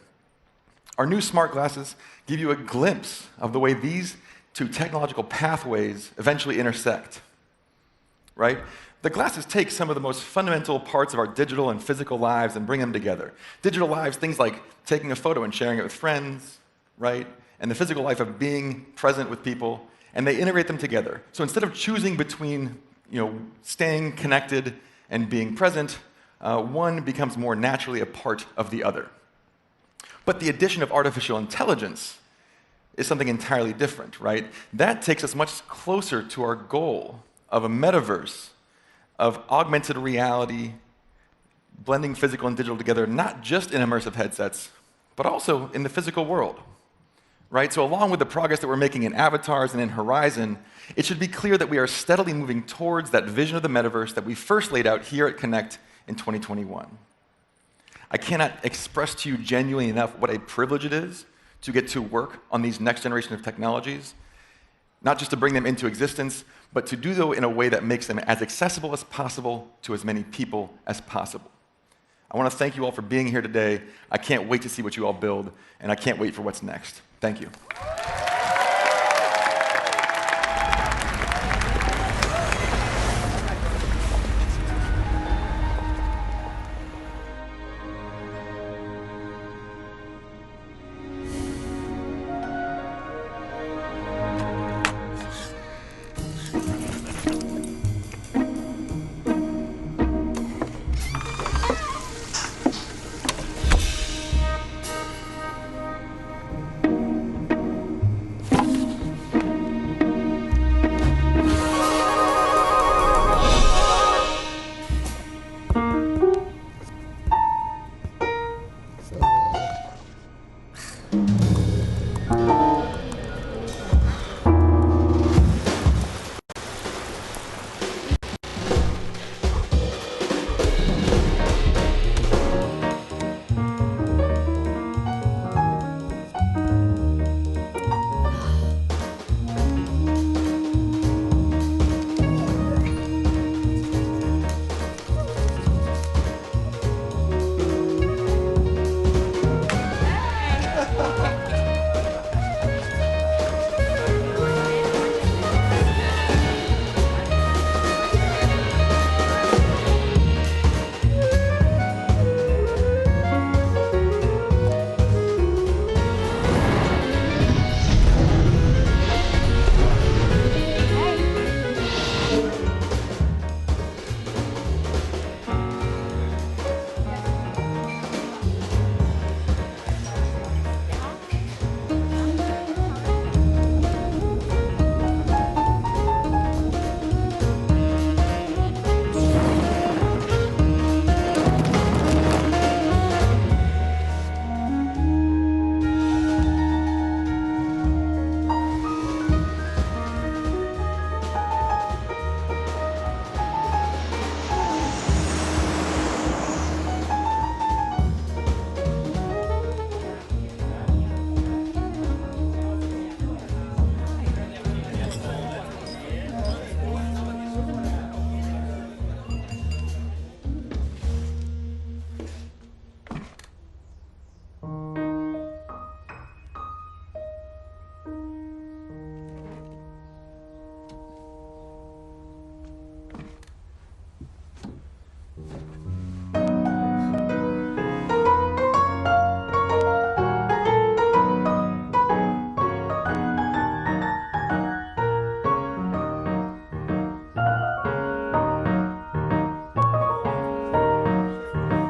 Our new smart glasses give you a glimpse of the way these two technological pathways eventually intersect, right? The glasses take some of the most fundamental parts of our digital and physical lives and bring them together. Digital lives, things like taking a photo and sharing it with friends, right? And the physical life of being present with people, and they integrate them together. So instead of choosing between, staying connected and being present, one becomes more naturally a part of the other. But the addition of artificial intelligence is something entirely different, right? That takes us much closer to our goal of a metaverse of augmented reality, blending physical and digital together, not just in immersive headsets, but also in the physical world. Right? So along with the progress that we're making in avatars and in Horizon, it should be clear that we are steadily moving towards that vision of the metaverse that we first laid out here at Connect in 2021. I cannot express to you genuinely enough what a privilege it is to get to work on these next generation of technologies, not just to bring them into existence, but to do so in a way that makes them as accessible as possible to as many people as possible. I want to thank you all for being here today. I can't wait to see what you all build, and I can't wait for what's next. Thank you.